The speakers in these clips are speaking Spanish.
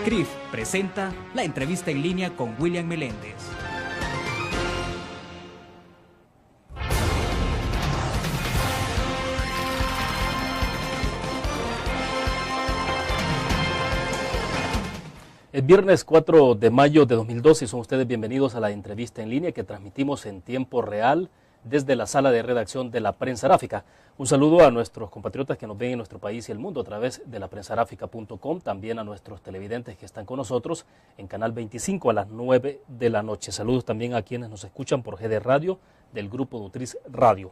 CRIF presenta la entrevista en línea con William Meléndez. El viernes 4 de mayo de 2012 son ustedes bienvenidos a la entrevista en línea que transmitimos en tiempo real desde la sala de redacción de la Prensa Aráfica. Un saludo a nuestros compatriotas que nos ven en nuestro país y el mundo a través de laprensarafica.com, también a nuestros televidentes que están con nosotros en Canal 25 a las 9 de la noche. Saludos también a quienes nos escuchan por GD Radio del Grupo Nutriz Radio.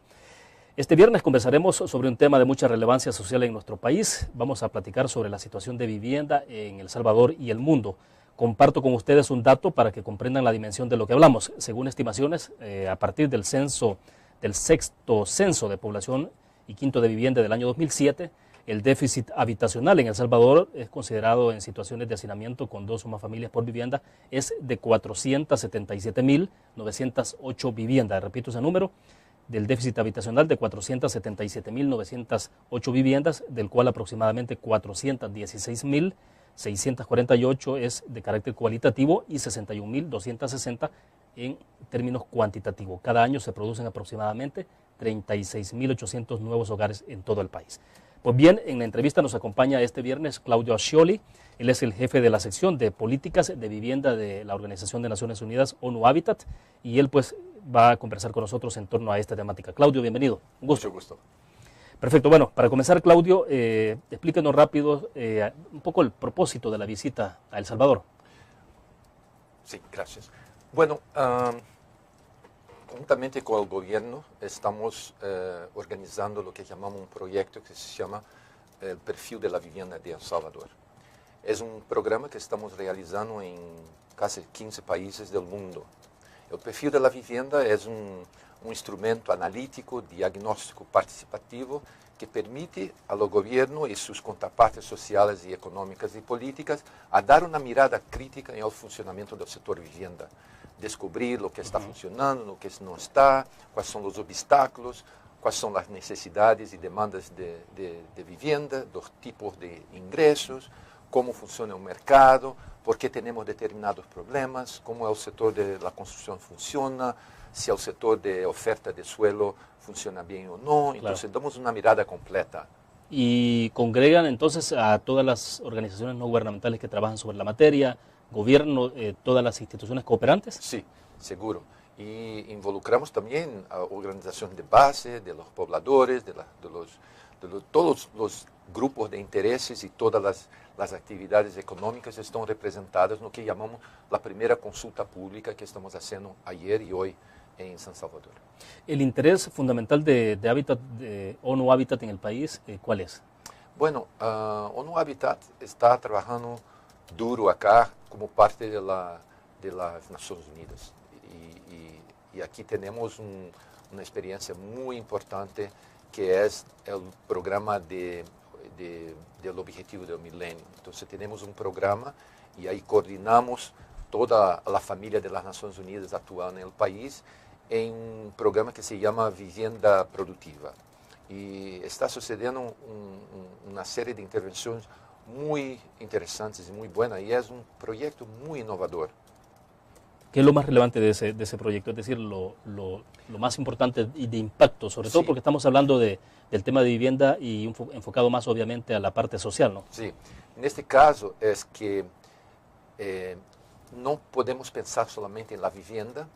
Este viernes conversaremos sobre un tema de mucha relevancia social en nuestro país. Vamos a platicar sobre la situación de vivienda en El Salvador y el mundo. Comparto con ustedes un dato para que comprendan la dimensión de lo que hablamos. Según estimaciones, a partir del sexto censo de población y quinto de vivienda del año 2007, el déficit habitacional en El Salvador es considerado en situaciones de hacinamiento con dos o más familias por vivienda, es de 477.908 viviendas. Repito ese número, del déficit habitacional de 477.908 viviendas, del cual aproximadamente 416.648 es de carácter cualitativo y 61.260 en términos cuantitativos. Cada año se producen aproximadamente 36.800 nuevos hogares en todo el país. Pues bien, en la entrevista nos acompaña este viernes Claudio Ascioli. Él es el jefe de la sección de políticas de vivienda de la Organización de Naciones Unidas, ONU Habitat, y él pues va a conversar con nosotros en torno a esta temática. Claudio, bienvenido. Un gusto. Mucho gusto. Perfecto. Bueno, para comenzar, Claudio, explíquenos rápido un poco el propósito de la visita a El Salvador. Sí, gracias. Bueno, juntamente con el gobierno estamos organizando lo que llamamos un proyecto que se llama el Perfil de la Vivienda de El Salvador. Es un programa que estamos realizando en casi 15 países del mundo. El perfil de la vivienda es un instrumento analítico, diagnóstico participativo que permite a los gobiernos y sus contrapartes sociales y económicas y políticas a dar una mirada crítica en el funcionamiento del sector vivienda, descubrir lo que está funcionando, lo que no está, cuáles son los obstáculos, cuáles son las necesidades y demandas de vivienda, los tipos de ingresos, cómo funciona el mercado, por qué tenemos determinados problemas, cómo el sector de la construcción funciona, si el sector de oferta de suelo funciona bien o no. Entonces damos una mirada completa. ¿Y congregan entonces a todas las organizaciones no gubernamentales que trabajan sobre la materia, gobierno, todas las instituciones cooperantes? Sí, seguro. Y involucramos también a organizaciones de base, de los pobladores, de todos los grupos de intereses y todas las actividades económicas están representadas en lo que llamamos la primera consulta pública que estamos haciendo ayer y hoy en San Salvador. ¿El interés fundamental de Habitat, de ONU Habitat en el país, cuál es? Bueno, ONU Habitat está trabajando duro acá como parte de las Naciones Unidas. Y aquí tenemos una experiencia muy importante que es el programa del Objetivo del Milenio. Entonces tenemos un programa y ahí coordinamos toda la familia de las Naciones Unidas actuando en el país en un programa que se llama Vivienda Productiva. Y está sucediendo una serie de intervenciones muy interesantes y muy buenas y es un proyecto muy innovador. ¿Qué es lo más relevante de ese proyecto? Es decir, lo más importante y de impacto, sobre todo porque estamos hablando del tema de vivienda y enfocado más obviamente a la parte social, ¿no? Sí, en este caso es que no podemos pensar solamente en la vivienda,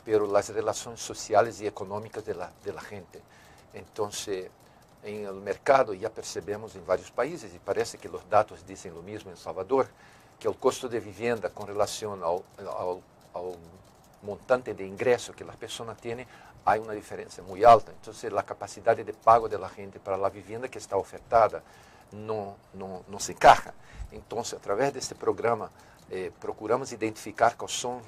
pero las relaciones sociales y económicas de la gente. Entonces, en el mercado ya percebemos en varios países, y parece que los datos dicen lo mismo en El Salvador, que el costo de vivienda con relación al montante de ingreso que las personas tienen, hay una diferencia muy alta. Entonces, la capacidad de pago de la gente para la vivienda que está ofertada no se encaja. Entonces, a través de este programa, procuramos identificar cuáles son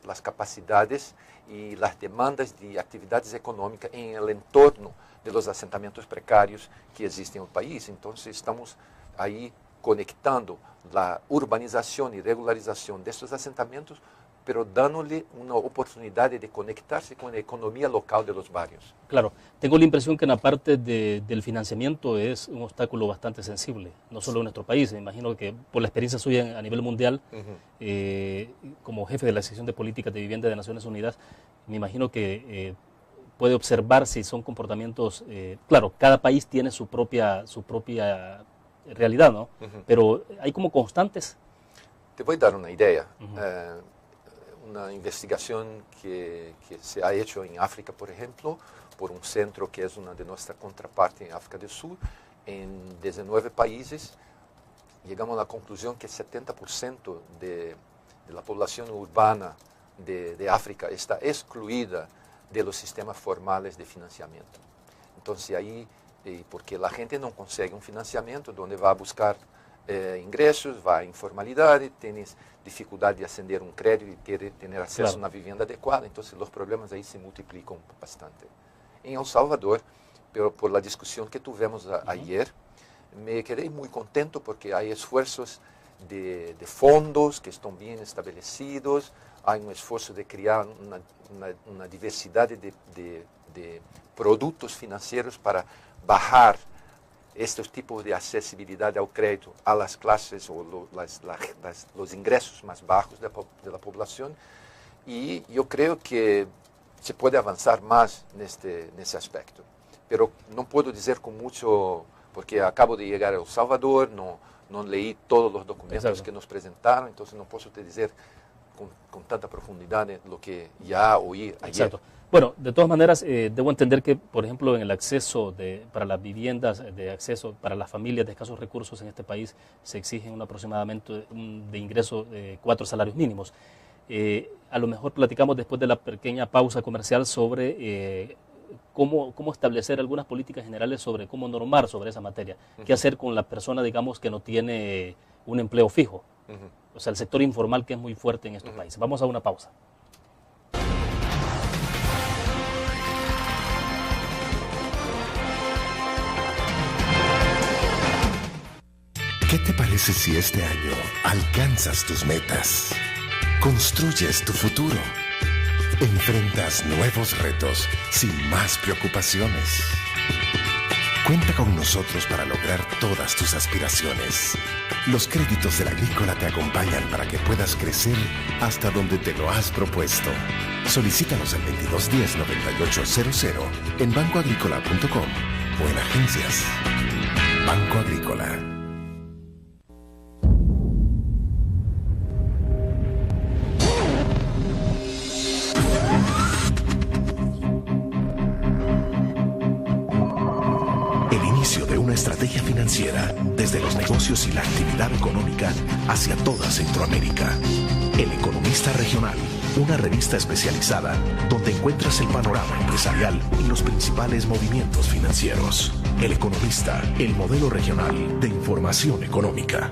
las capacidades y las demandas de actividades económicas en el entorno de los asentamientos precarios que existen en el país. Entonces, estamos ahí conectando la urbanización y regularización de estos asentamientos pero dándole una oportunidad de conectarse con la economía local de los barrios. Claro, tengo la impresión que en la parte del financiamiento es un obstáculo bastante sensible, no solo en nuestro país. Me imagino que por la experiencia suya a nivel mundial, como jefe de la sección de políticas de vivienda de Naciones Unidas, me imagino que puede observar si son comportamientos, claro, cada país tiene su propia realidad, ¿no? Pero hay como constantes. Te voy a dar una idea. Una investigación que se ha hecho en África, por ejemplo, por un centro que es una de nuestra contraparte en África del Sur, en 19 países, llegamos a la conclusión que el 70% de la población urbana de África está excluida de los sistemas formales de financiamiento. Entonces ahí, porque la gente no consigue un financiamiento, donde va a buscar ingresos, va a informalidad, tienes dificultad de ascender un crédito y tener acceso a una vivienda adecuada, entonces los problemas ahí se multiplican bastante. En El Salvador, pero por la discusión que tuvimos ayer, me quedé muy contento porque hay esfuerzos de fondos que están bien establecidos, hay un esfuerzo de crear una diversidad de productos financieros para bajar estos tipos de accesibilidad al crédito a las clases o los ingresos más bajos de la población, y yo creo que se puede avanzar más en ese aspecto. Pero no puedo decir con mucho, porque acabo de llegar a El Salvador, no leí todos los documentos que nos presentaron, entonces no puedo te decir con tanta profundidad lo que ya oí ayer. Exacto. Bueno, de todas maneras, debo entender que, por ejemplo, en el acceso para las viviendas, de acceso para las familias de escasos recursos en este país, se exigen aproximadamente de ingreso de 4 salarios mínimos. A lo mejor platicamos después de la pequeña pausa comercial sobre cómo establecer algunas políticas generales sobre cómo normar sobre esa materia. ¿Qué hacer con la persona, digamos, que no tiene un empleo fijo? O sea, el sector informal, que es muy fuerte en estos países. Vamos a una pausa. ¿Qué te parece si este año alcanzas tus metas? Construyes tu futuro. Enfrentas nuevos retos sin más preocupaciones. Cuenta con nosotros para lograr todas tus aspiraciones. Los créditos de la Agrícola te acompañan para que puedas crecer hasta donde te lo has propuesto. Solicítalos al 2210-9800 en bancoagricola.com o en agencias. Banco Agrícola. Estrategia financiera desde los negocios y la actividad económica hacia toda Centroamérica. El Economista Regional, una revista especializada donde encuentras el panorama empresarial y los principales movimientos financieros. El Economista, el modelo regional de información económica.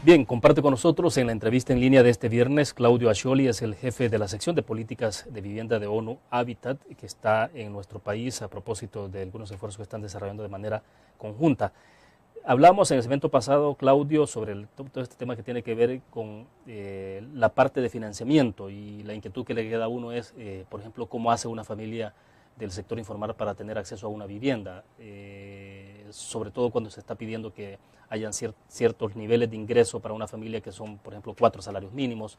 Bien, comparte con nosotros en la entrevista en línea de este viernes Claudio Ascioli, es el jefe de la sección de políticas de vivienda de ONU Habitat, que está en nuestro país a propósito de algunos esfuerzos que están desarrollando de manera conjunta. Hablamos en el segmento pasado, Claudio, sobre todo este tema que tiene que ver con la parte de financiamiento, y la inquietud que le queda a uno es, por ejemplo, cómo hace una familia del sector informal para tener acceso a una vivienda, sobre todo cuando se está pidiendo que hayan ciertos niveles de ingreso para una familia que son, por ejemplo, 4 salarios mínimos.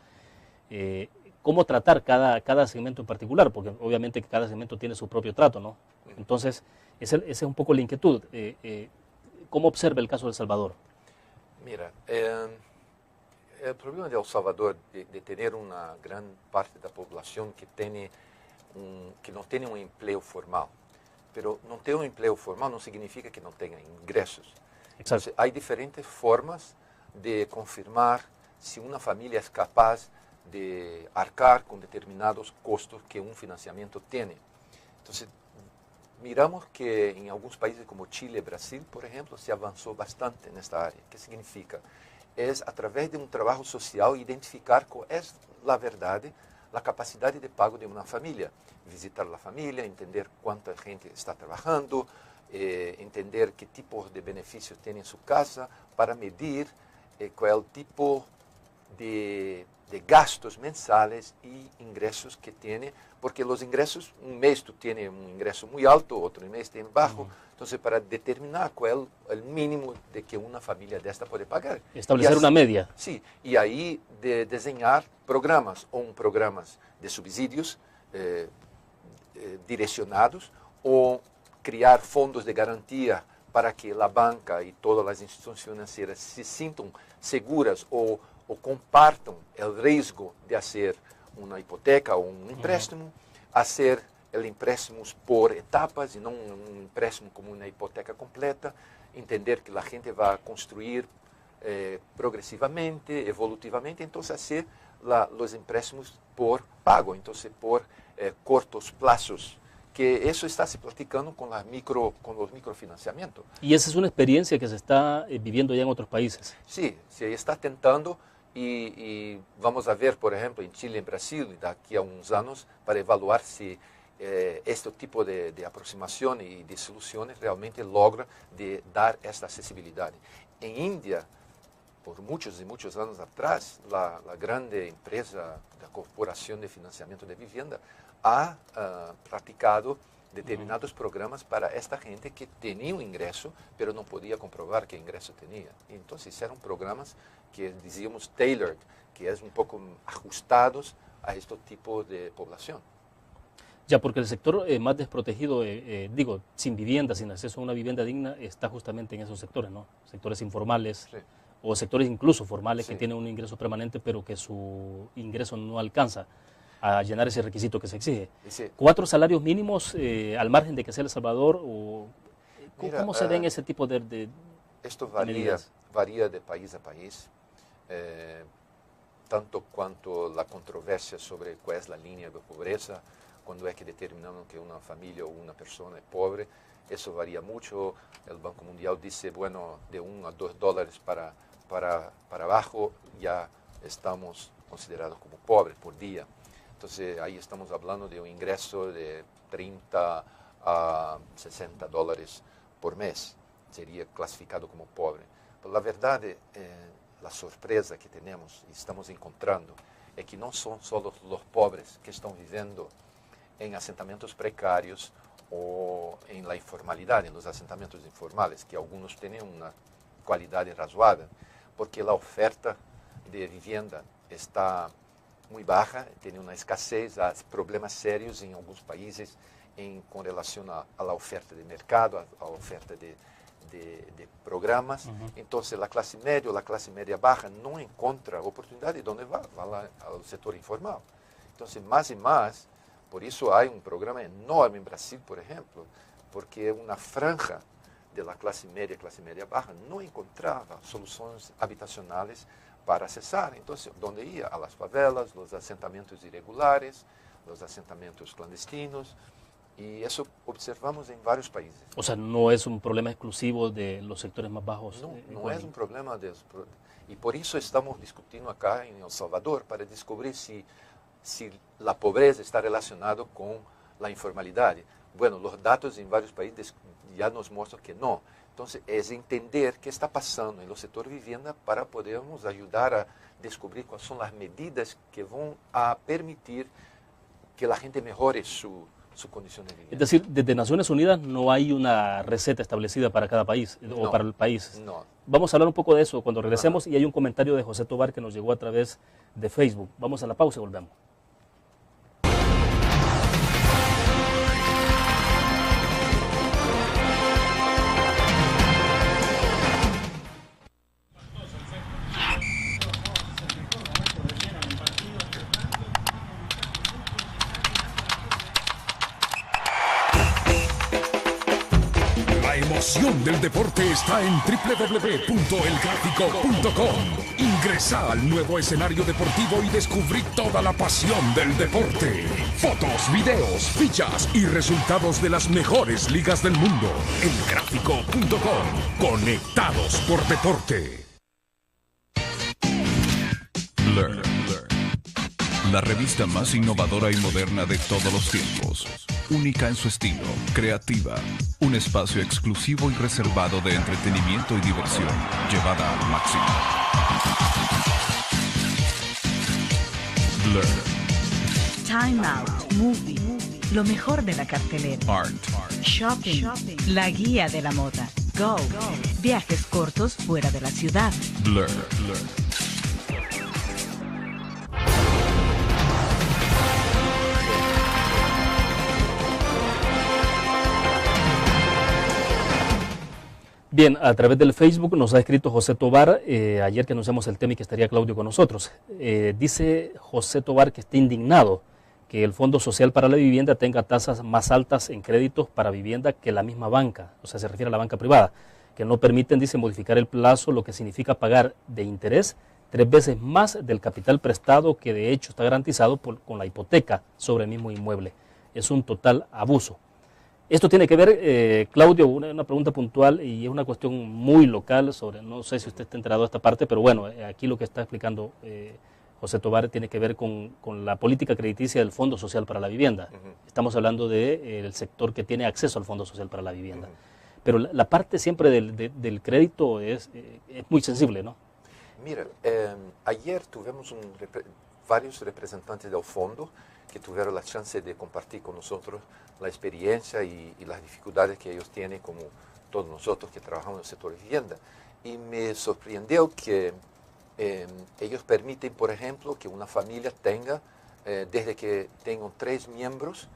¿Cómo tratar cada segmento en particular? Porque obviamente que cada segmento tiene su propio trato, ¿no? Entonces, esa es un poco la inquietud. ¿Cómo observa el caso de El Salvador? Mira, el problema de El Salvador de tener una gran parte de la población que no tiene un empleo formal, pero no tener un empleo formal no significa que no tenga ingresos. Entonces, hay diferentes formas de confirmar si una familia es capaz de arcar con determinados costos que un financiamiento tiene. Entonces, miramos que en algunos países como Chile, Brasil, por ejemplo, se avanzó bastante en esta área. ¿Qué significa? Es a través de un trabajo social identificar cuál es la verdad, la capacidad de pago de una familia. Visitar la familia, entender cuánta gente está trabajando, entender qué tipo de beneficios tiene en su casa, para medir cuál tipo de gastos mensales y ingresos que tiene, porque los ingresos, un mes tú tienes un ingreso muy alto, otro mes tiene bajo, entonces para determinar cuál es el mínimo de que una familia de esta puede pagar. Establecer así, una media. Sí, y ahí diseñar programas, o programas de subsidios direccionados, o crear fondos de garantía para que la banca y todas las instituciones financieras se sientan seguras o compartam o risco de fazer uma hipoteca ou um empréstimo, fazer empréstimos por etapas e não um empréstimo como uma hipoteca completa, entender que a gente vai construir progressivamente, evolutivamente, então fazer os empréstimos por pago, então por cortos plazos, que eso está se platicando con los microfinanciamientos. Y esa es una experiencia que se está viviendo ya en otros países. Sí, se está tentando y vamos a ver, por ejemplo, en Chile y en Brasil, de aquí a unos años, para evaluar si este tipo de aproximación y de soluciones realmente logra de dar esta accesibilidad. En India, por muchos y muchos años atrás, la grande empresa, la Corporación de Financiamiento de Vivienda, ha practicado determinados programas para esta gente que tenía un ingreso, pero no podía comprobar qué ingreso tenía. Entonces eran programas que decíamos tailored, que es un poco ajustados a este tipo de población. Ya, porque el sector más desprotegido, digo, sin vivienda, sin acceso a una vivienda digna, está justamente en esos sectores, ¿no? Sectores informales, sí, o sectores incluso formales, sí, que tienen un ingreso permanente, pero que su ingreso no alcanza a llenar ese requisito que se exige. Sí. 4 salarios mínimos al margen de que sea El Salvador, o mira, ¿cómo se ven ese tipo de esto varía de país a país, tanto cuanto la controversia sobre cuál es la línea de pobreza, cuando es que determinamos que una familia o una persona es pobre. Eso varía mucho. El Banco Mundial dice, bueno, de $1 a $2 para abajo ya estamos considerados como pobres por día. Entonces ahí estamos hablando de un ingreso de $30 a $60 por mes. Sería clasificado como pobre. Pero la verdad, la sorpresa que tenemos y estamos encontrando es que no son solo los pobres que están viviendo en asentamientos precarios o en la informalidad, en los asentamientos informales, que algunos tienen una calidad razoável, porque la oferta de vivienda está muy baja, tiene una escasez, hay problemas serios en algunos países con relación a la oferta de mercado, a la oferta de programas. Entonces la clase media o la clase media baja no encuentra oportunidad. ¿Y dónde va? Va al sector informal. Entonces más y más, por eso hay un programa enorme en Brasil, por ejemplo, porque una franja de la clase media baja no encontraba soluciones habitacionales para accesar. Entonces, ¿dónde ia? A las favelas, los asentamientos irregulares, los asentamientos clandestinos, y eso observamos en varios países. O sea, no es un problema exclusivo de los sectores más bajos. No es un problema de eso. Y por eso estamos discutiendo acá en El Salvador para descubrir si la pobreza está relacionada con la informalidad. Bueno, los datos en varios países ya nos muestran que no. Entonces, es entender qué está pasando en el sector vivienda para podernos ayudar a descubrir cuáles son las medidas que van a permitir que la gente mejore su condición de vivienda. Es decir, desde Naciones Unidas no hay una receta establecida para cada país o para el país. No. Vamos a hablar un poco de eso cuando regresemos. Y hay un comentario de José Tobar que nos llegó a través de Facebook. Vamos a la pausa y volvemos. La emoción del deporte está en www.elgráfico.com. Ingresa al nuevo escenario deportivo y descubrí toda la pasión del deporte. Fotos, videos, fichas y resultados de las mejores ligas del mundo. Elgráfico.com. Conectados por deporte. Learn. La revista más innovadora y moderna de todos los tiempos. única en su estilo, creativa, un espacio exclusivo y reservado de entretenimiento y diversión, llevada al máximo. Blur. Time Out Movie. Lo mejor de la cartelera. Art. Shopping. La guía de la moda. Go. Viajes cortos fuera de la ciudad. Blur. Bien, a través del Facebook nos ha escrito José Tobar, ayer que anunciamos el tema y que estaría Claudio con nosotros. Dice José Tobar que está indignado que el Fondo Social para la Vivienda tenga tasas más altas en créditos para vivienda que la misma banca, o sea, se refiere a la banca privada, que no permiten, dice, modificar el plazo, lo que significa pagar de interés 3 veces más del capital prestado que de hecho está garantizado con la hipoteca sobre el mismo inmueble. Es un total abuso. Esto tiene que ver, Claudio, una pregunta puntual y es una cuestión muy local sobre, no sé si usted está enterado de esta parte, pero bueno, aquí lo que está explicando José Tobar tiene que ver con la política crediticia del Fondo Social para la Vivienda. Estamos hablando del sector que tiene acceso al Fondo Social para la Vivienda. Pero la parte siempre del crédito es muy sensible, ¿no? Mira, ayer tuvimos varios representantes del fondo que tuvieron la chance de compartir con nosotros la experiencia y las dificultades que ellos tienen, como todos nosotros que trabajamos en el sector de vivienda. Y me sorprendió que ellos permiten, por ejemplo, que una familia tenga, desde que tengan 3 miembros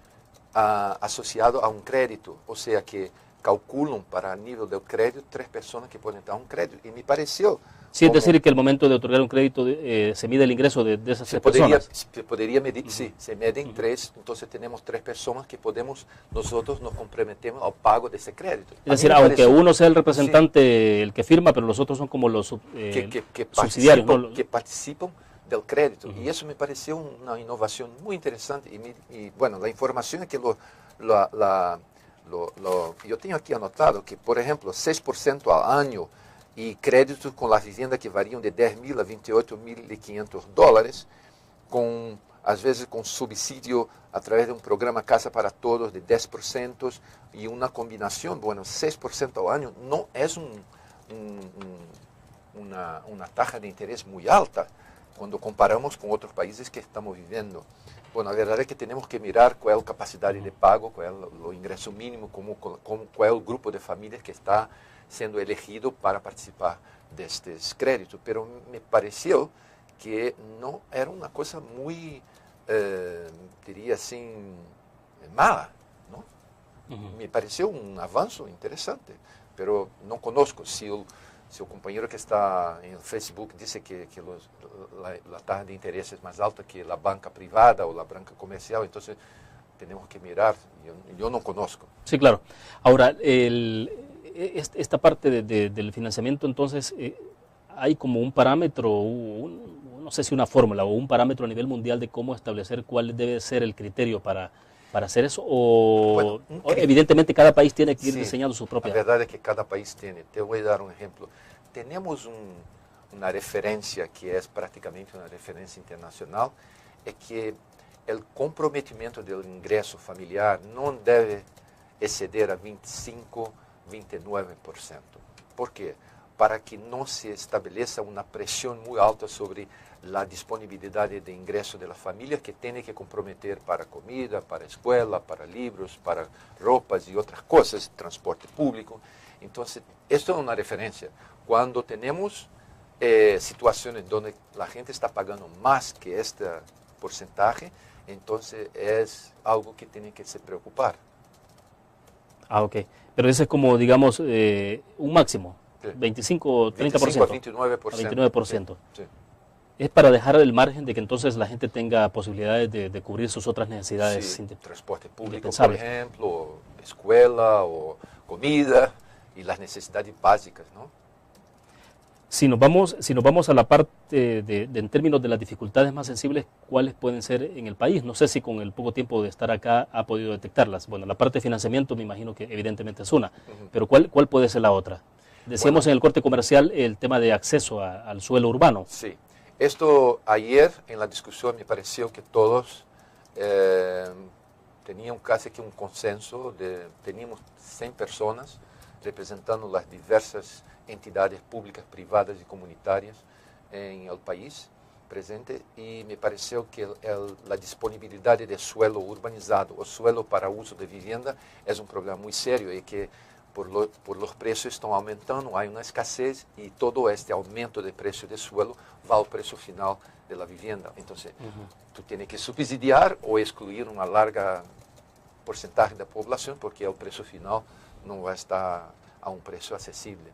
asociados a un crédito, o sea que calculan para el nivel del crédito 3 personas que pueden dar un crédito. Y me pareció... Sí, es decir, que el momento de otorgar un crédito se mide el ingreso de esas 3 personas. Se podría medir, sí, se miden 3, entonces tenemos 3 personas que nosotros nos comprometemos al pago de ese crédito. Es decir, aunque uno sea el representante, el que firma, pero los otros son como los subsidiarios, ¿no? Que participan del crédito. Y eso me pareció una innovación muy interesante. Y bueno, la información es que yo tengo aquí anotado que, por ejemplo, 6% al año y créditos con las viviendas que varían de 10.000 a 28.500 dólares, a veces con subsidio a través de un programa Casa para Todos de 10% y una combinación, bueno, 6% al año no es una tasa de interés muy alta cuando comparamos con otros países que estamos viviendo. Bueno, la verdad es que tenemos que mirar cuál es la capacidad de pago, cuál es el ingreso mínimo, cuál es el grupo de familias que está siendo elegido para participar de estos créditos. Pero me pareció que no era una cosa muy, diría así, mala, ¿no? Me pareció un avance interesante, pero no conozco si el compañero que está en Facebook dice que la tasa de interés es más alta que la banca privada o la banca comercial, entonces tenemos que mirar, yo no conozco. Sí, claro. Ahora, esta parte del financiamiento, entonces, hay como un parámetro, no sé si una fórmula o un parámetro a nivel mundial de cómo establecer cuál debe ser el criterio para hacer eso, o evidentemente cada país tiene que ir diseñando su propia. La verdad es que cada país tiene. Te voy a dar un ejemplo. Tenemos una referencia que es prácticamente una referencia internacional, es que el comprometimiento del ingreso familiar no debe exceder a 25%, 29%. ¿Por qué? Para que no se establezca una presión muy alta sobre la disponibilidad de ingreso de las familias que tienen que comprometer para comida, para escuela, para libros, para ropas y otras cosas, transporte público. Entonces, esto es una referencia. Cuando tenemos situaciones donde la gente está pagando más que este porcentaje, entonces es algo que tiene que se preocupar. Ah, ok. Pero ese es como, digamos, un máximo, sí. 25 o 30%. 25 a 29%. 29%. Sí. Es para dejar el margen de que entonces la gente tenga posibilidades de cubrir sus otras necesidades. Sí, transporte público, por ejemplo, escuela o comida y las necesidades básicas, ¿no? Si nos vamos a la parte en términos de las dificultades más sensibles, ¿cuáles pueden ser en el país? No sé si con el poco tiempo de estar acá ha podido detectarlas. Bueno, la parte de financiamiento me imagino que evidentemente es una, pero ¿cuál puede ser la otra? Decíamos en el corte comercial el tema de acceso al suelo urbano. Sí, esto ayer en la discusión me pareció que todos teníamos casi que un consenso, teníamos 100 personas representando las diversas entidades públicas, privadas y comunitarias en el país presente, y me pareció que la disponibilidad de suelo urbanizado o suelo para uso de vivienda es un problema muy serio y que por los precios están aumentando, hay una escasez y todo este aumento de precio de suelo va al precio final de la vivienda. Entonces, tú tienes que subsidiar o excluir una larga porcentaje de la población porque el precio final no va a estar a un precio accesible.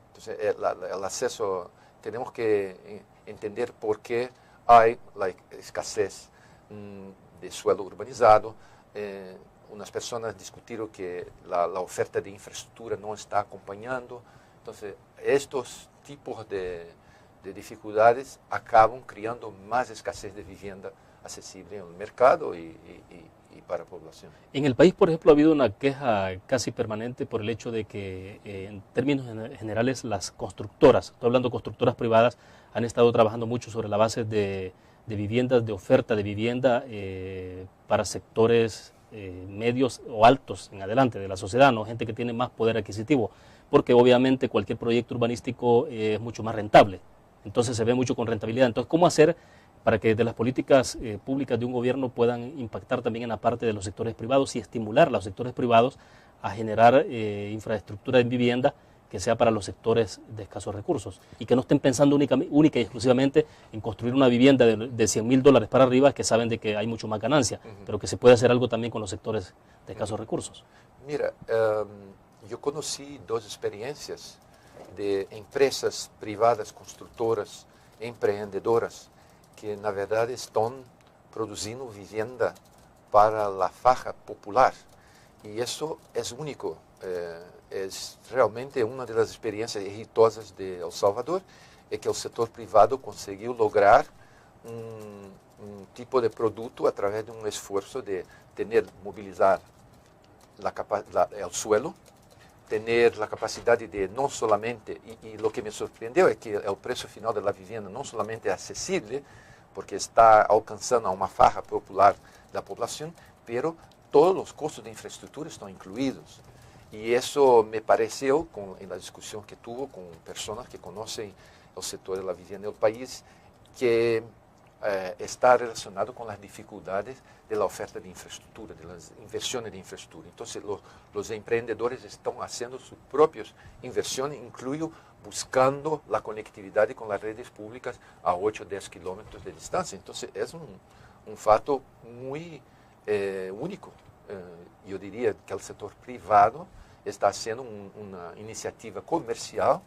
Entonces, el acceso, tenemos que entender por qué hay la escasez de suelo urbanizado. Unas personas discutieron que la oferta de infraestructura no está acompañando. Entonces, estos tipos de dificultades acaban creando más escasez de vivienda accesible en el mercado y para la población. En el país, por ejemplo, ha habido una queja casi permanente por el hecho de que, en términos generales, las constructoras, estoy hablando de constructoras privadas, han estado trabajando mucho sobre la base de viviendas, de oferta de vivienda para sectores medios o altos en adelante de la sociedad, ¿no? Gente que tiene más poder adquisitivo, porque obviamente cualquier proyecto urbanístico es mucho más rentable, entonces se ve mucho con rentabilidad. Entonces, ¿cómo hacer para que de las políticas públicas de un gobierno puedan impactar también en la parte de los sectores privados y estimular a los sectores privados a generar infraestructura en vivienda que sea para los sectores de escasos recursos y que no estén pensando única y exclusivamente en construir una vivienda de $100,000 para arriba, que saben de que hay mucho más ganancia, pero que se puede hacer algo también con los sectores de escasos recursos? Mira, yo conocí dos experiencias de empresas privadas, constructoras, emprendedoras, que na verdade estão produzindo vivienda para a faixa popular. E isso é único. É realmente uma das experiências exitosas de El Salvador, é que o setor privado conseguiu lograr um tipo de produto através de um esforço de mobilizar o suelo, ter a capacidade de não solamente, e o que me surpreendeu é que o preço final da vivienda não solamente é acessível, porque está alcançando a uma faixa popular da população, pero todos os custos de infraestrutura estão incluídos. E isso me pareceu, na discussão que tuvo com pessoas que conhecem o setor da vivienda do país, que está relacionado com as dificuldades da oferta de infraestrutura, das inversões de infraestrutura. Então, os empreendedores estão fazendo suas próprias inversões, incluindo buscando a conectividade com as redes públicas a 8 ou 10 quilômetros de distância. Então, é um fato muito único. Eu diria que o setor privado está sendo uma iniciativa comercial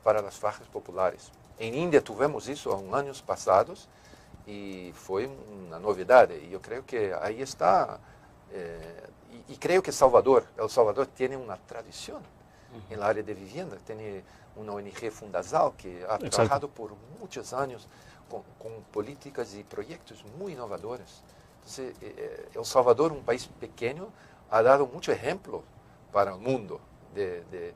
para as faixas populares. Em Índia tivemos isso há anos passados e foi uma novidade. E eu creio que aí está. E creio que El Salvador tem uma tradição na área de vivienda. Tem uma ONG Fundasal que ha trabalhado por muitos anos com políticas e projetos muito inovadores. Então, El Salvador, um país pequeno, ha dado muito exemplo para o mundo de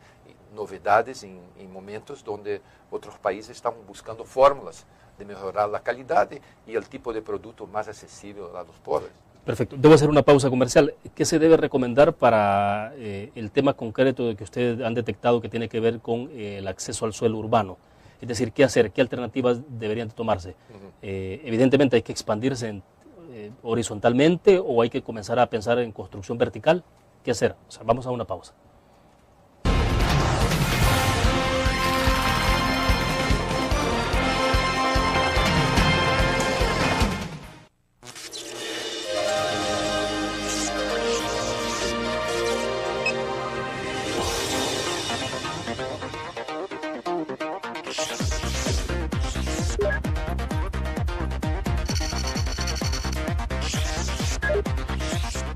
novidades em momentos onde outros países estavam buscando fórmulas de melhorar a qualidade e o tipo de produto mais acessível a los pobres. Perfecto. Debo hacer una pausa comercial. ¿Qué se debe recomendar para el tema concreto de que ustedes han detectado que tiene que ver con el acceso al suelo urbano? Es decir, ¿qué hacer? ¿Qué alternativas deberían de tomarse? Evidentemente hay que expandirse horizontalmente o hay que comenzar a pensar en construcción vertical. ¿Qué hacer? O sea, vamos a una pausa.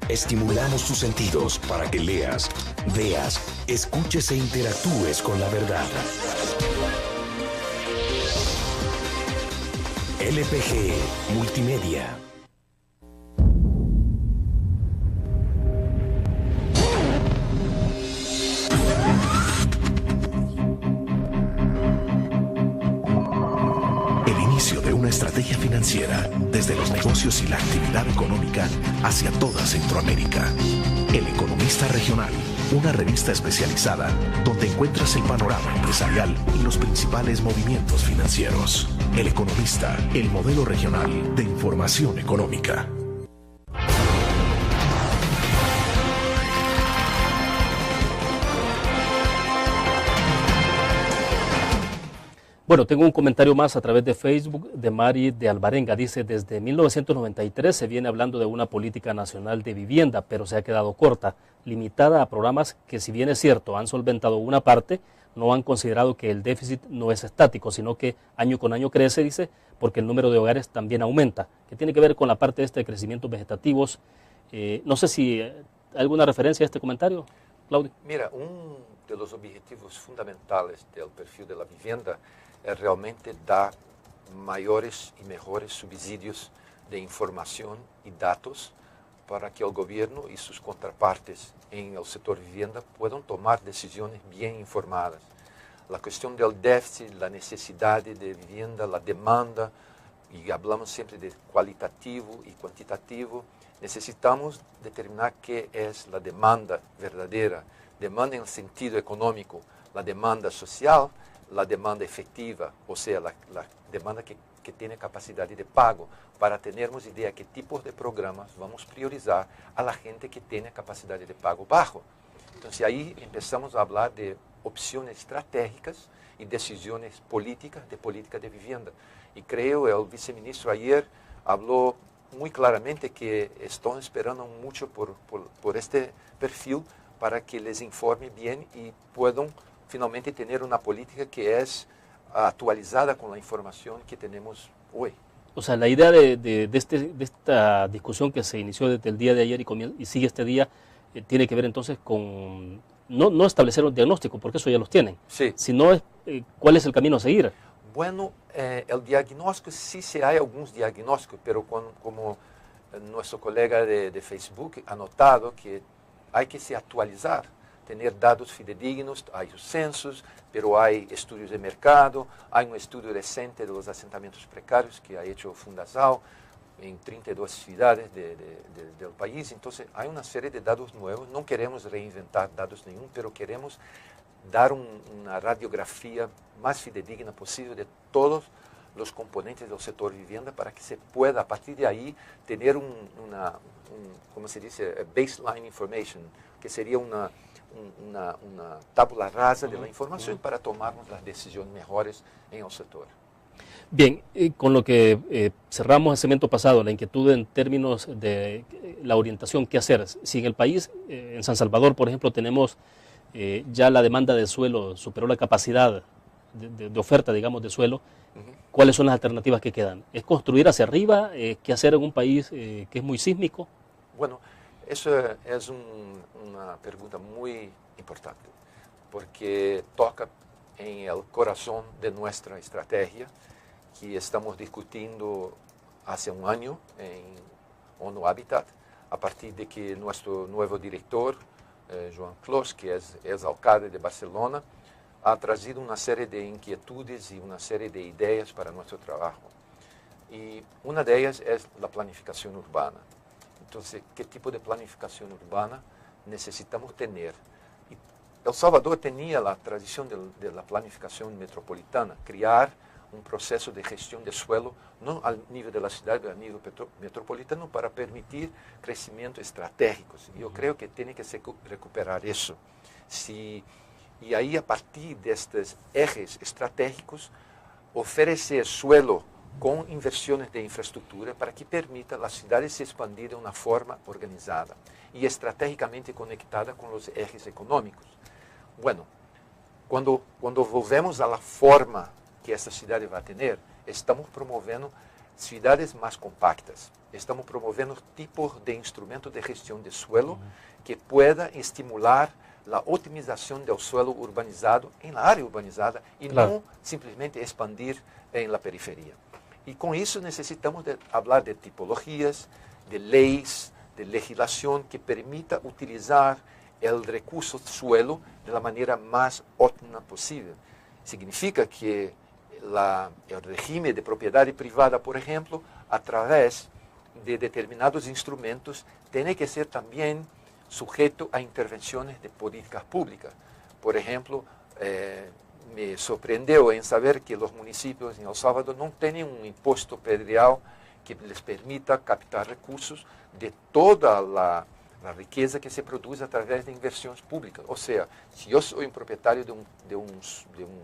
Estimulamos tus sentidos para que leas, veas, escuches e interactúes con la verdad. LPG Multimedia. El inicio de una estrategia financiera, desde los negocios y la actividad económica hacia toda Centroamérica. El Economista Regional, una revista especializada donde encuentras el panorama empresarial y los principales movimientos financieros. El Economista, el modelo regional de información económica. Bueno, tengo un comentario más a través de Facebook de Mari de Alvarenga. Dice, desde 1993 se viene hablando de una política nacional de vivienda, pero se ha quedado corta, limitada a programas que, si bien es cierto, han solventado una parte, no han considerado que el déficit no es estático, sino que año con año crece, dice, porque el número de hogares también aumenta, que tiene que ver con la parte de crecimientos vegetativos. No sé si hay alguna referencia a este comentario, Claudio. Mira, uno de los objetivos fundamentales del perfil de la vivienda es realmente dar mayores y mejores subsidios de información y datos para que el gobierno y sus contrapartes en el sector vivienda puedan tomar decisiones bien informadas. La cuestión del déficit, la necesidad de vivienda, la demanda, y hablamos siempre de cualitativo y cuantitativo, necesitamos determinar qué es la demanda verdadera, demanda en el sentido económico, la demanda social, la demanda efectiva, o sea, la demanda que tiene capacidad de pago, para tenermos idea de qué tipos de programas vamos a priorizar a la gente que tiene capacidad de pago bajo. Entonces ahí empezamos a hablar de opciones estratégicas y decisiones políticas de política de vivienda. Y creo el viceministro ayer habló muy claramente que están esperando mucho por este perfil para que les informe bien y puedan finalmente tener una política que es actualizada con la información que tenemos hoy. O sea, la idea de esta discusión que se inició desde el día de ayer y sigue este día, tiene que ver entonces con no establecer un diagnóstico, porque eso ya los tienen, sí, sino cuál es el camino a seguir. Bueno, el diagnóstico, sí se hay algunos diagnósticos, pero como nuestro colega de Facebook ha notado que hay que se actualizar, tener datos fidedignos, hay censos, pero hay estudios de mercado, hay un estudio reciente de los asentamientos precarios que ha hecho Fundasal en 32 ciudades del país. Entonces hay una serie de datos nuevos, no queremos reinventar datos ningún, pero queremos dar una radiografía más fidedigna posible de todos los componentes del sector vivienda para que se pueda a partir de ahí tener como se dice, baseline information, que sería una tabla rasa de la información para tomarnos las decisiones mejores en el sector. Bien, con lo que cerramos el segmento pasado, la inquietud en términos de la orientación, ¿qué hacer? Si en el país, en San Salvador, por ejemplo, tenemos ya la demanda de suelo, superó la capacidad de oferta, digamos, de suelo, ¿cuáles son las alternativas que quedan? ¿Es construir hacia arriba? ¿Qué hacer en un país que es muy sísmico? Bueno, eso es una pregunta muy importante, porque toca en el corazón de nuestra estrategia que estamos discutiendo hace un año en ONU Habitat, a partir de que nuestro nuevo director, Joan Clos, que es alcalde de Barcelona, ha traído una serie de inquietudes y una serie de ideas para nuestro trabajo. Y una de ellas es la planificación urbana. Entonces, ¿qué tipo de planificación urbana necesitamos tener? Y El Salvador tenía la tradición de la planificación metropolitana, crear un proceso de gestión de suelo, no al nivel de la ciudad, pero a nivel metropolitano, para permitir crecimiento estratégicos. Yo creo que tiene que recuperar eso. Y ahí, a partir de estos ejes estratégicos, ofrecer suelo con inversiones de infraestructura para que permita a las ciudades se expandir de una forma organizada y estratégicamente conectada con los ejes económicos. Bueno, cuando volvemos a la forma que esta ciudad va a tener, estamos promoviendo ciudades más compactas, estamos promoviendo tipos de instrumentos de gestión de suelo que pueda estimular la optimización del suelo urbanizado en la área urbanizada y no simplemente expandir en la periferia. Y con eso necesitamos hablar de tipologías, de leyes, de legislación que permita utilizar el recurso suelo de la manera más óptima posible. Significa que el régimen de propiedad privada, por ejemplo, a través de determinados instrumentos, tiene que ser también sujeto a intervenciones de políticas públicas. Por ejemplo, me sorprendió en saber que los municipios en El Salvador no tienen un impuesto predial que les permita captar recursos de toda la riqueza que se produce a través de inversiones públicas. O sea, si yo soy un propietario de un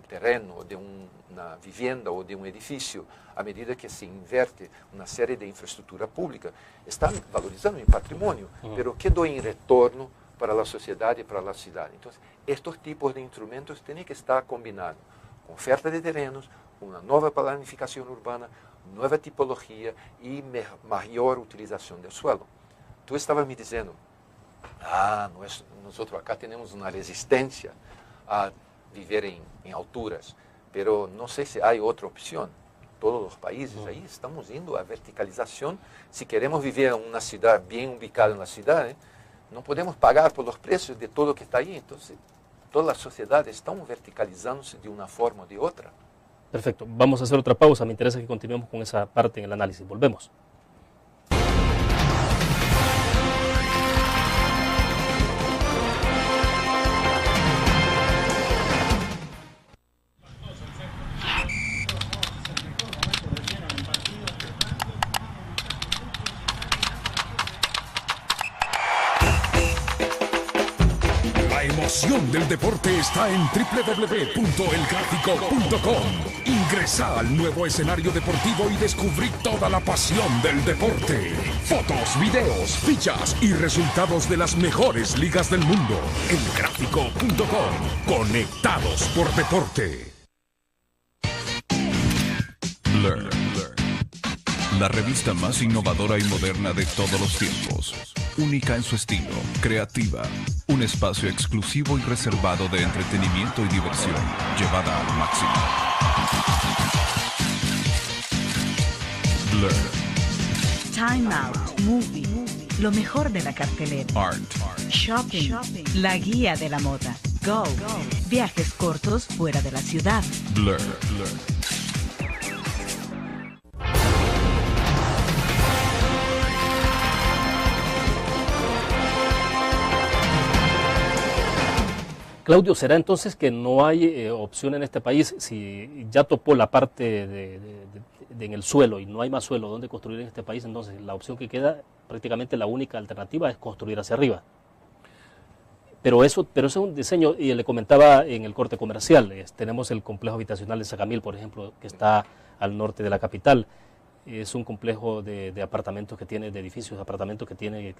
terreno, de una vivienda o de un edificio, a medida que se invierte una serie de infraestructura pública, están valorizando mi patrimonio, pero ¿qué doy en retorno para la sociedad y para la ciudad? Entonces, estos tipos de instrumentos tienen que estar combinados con oferta de terrenos, una nueva planificación urbana, nueva tipología y mayor utilización del suelo. Tú estabas me diciendo, nosotros acá tenemos una resistencia a vivir en alturas, pero no sé si hay otra opción. Todos los países ahí estamos yendo a verticalización. Si queremos vivir en una ciudad bien ubicada en la ciudad, no podemos pagar por los precios de todo lo que está ahí. Entonces, todas las sociedades están verticalizándose de una forma o de otra. Perfecto. Vamos a hacer otra pausa. Me interesa que continuemos con esa parte en el análisis. Volvemos. La emoción del deporte está en www.elgráfico.com. Ingresa al nuevo escenario deportivo y descubrí toda la pasión del deporte. Fotos, videos, fichas y resultados de las mejores ligas del mundo. Elgráfico.com. Conectados por deporte. Blur. La revista más innovadora y moderna de todos los tiempos. Única en su estilo, creativa. Un espacio exclusivo y reservado de entretenimiento y diversión, llevada al máximo. Blur. Time Out, Movie, lo mejor de la cartelera. Art. Shopping, la guía de la moda. Go, viajes cortos fuera de la ciudad. Blur. Claudio, ¿será entonces que no hay opción en este país si ya topó la parte en el suelo y no hay más suelo donde construir en este país? Entonces la opción que queda, prácticamente la única alternativa es construir hacia arriba. Pero eso es un diseño, y le comentaba en el corte comercial, tenemos el complejo habitacional de Sacamil, por ejemplo, que está al norte de la capital. Es un complejo de apartamentos que tiene, de edificios de apartamentos que tiene,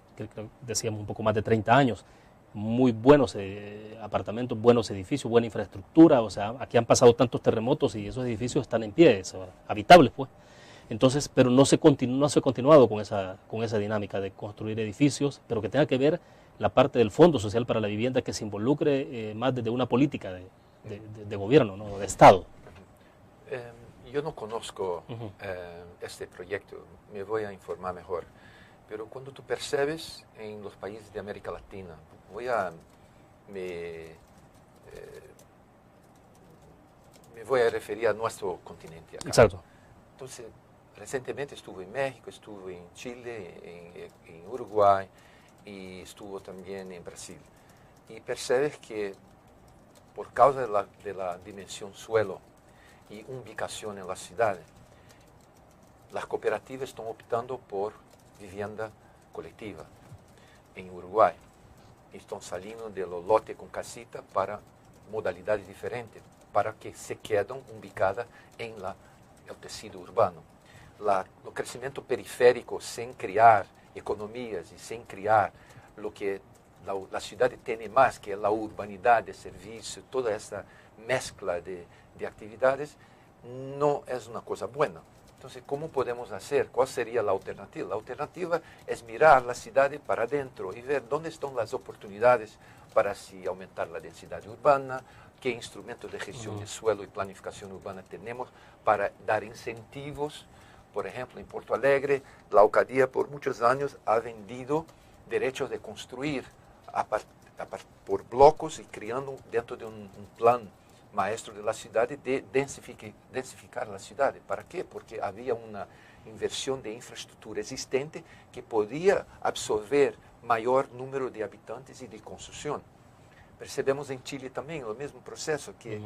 decíamos, un poco más de 30 años. Muy buenos apartamentos, buenos edificios, buena infraestructura. O sea, aquí han pasado tantos terremotos y esos edificios están en pie, habitables, pues. Entonces, pero no se ha continuado con esa dinámica de construir edificios, pero que tenga que ver la parte del Fondo Social para la Vivienda, que se involucre más desde una política de gobierno, ¿no? De Estado. Yo no conozco este proyecto, me voy a informar mejor. Pero cuando tú percebes en los países de América Latina, me voy a referir a nuestro continente acá. Exacto. Entonces, recientemente estuve en México, estuve en Chile, en Uruguay y estuve también en Brasil. Y percebes que por causa de la dimensión suelo y ubicación en la ciudad, las cooperativas están optando por vivienda colectiva. En Uruguay están saliendo de los lotes con casita para modalidades diferentes, para que se queden ubicadas en el tejido urbano. El crecimiento periférico sin crear economías y sin crear lo que la ciudad tiene más, que es la urbanidad de servicios, toda esa mezcla de actividades, no es una cosa buena. Entonces, ¿cómo podemos hacer? ¿Cuál sería la alternativa? La alternativa es mirar la ciudad para adentro y ver dónde están las oportunidades para así aumentar la densidad urbana, qué instrumentos de gestión de suelo y planificación urbana tenemos para dar incentivos. Por ejemplo, en Porto Alegre, la alcaldía por muchos años ha vendido derechos de construir por blocos y creando dentro de un plan maestro de la ciudad de densificar la ciudad. ¿Para qué? Porque había una inversión de infraestructura existente que podía absorber mayor número de habitantes y de construcción. Percebemos en Chile también el mismo proceso, que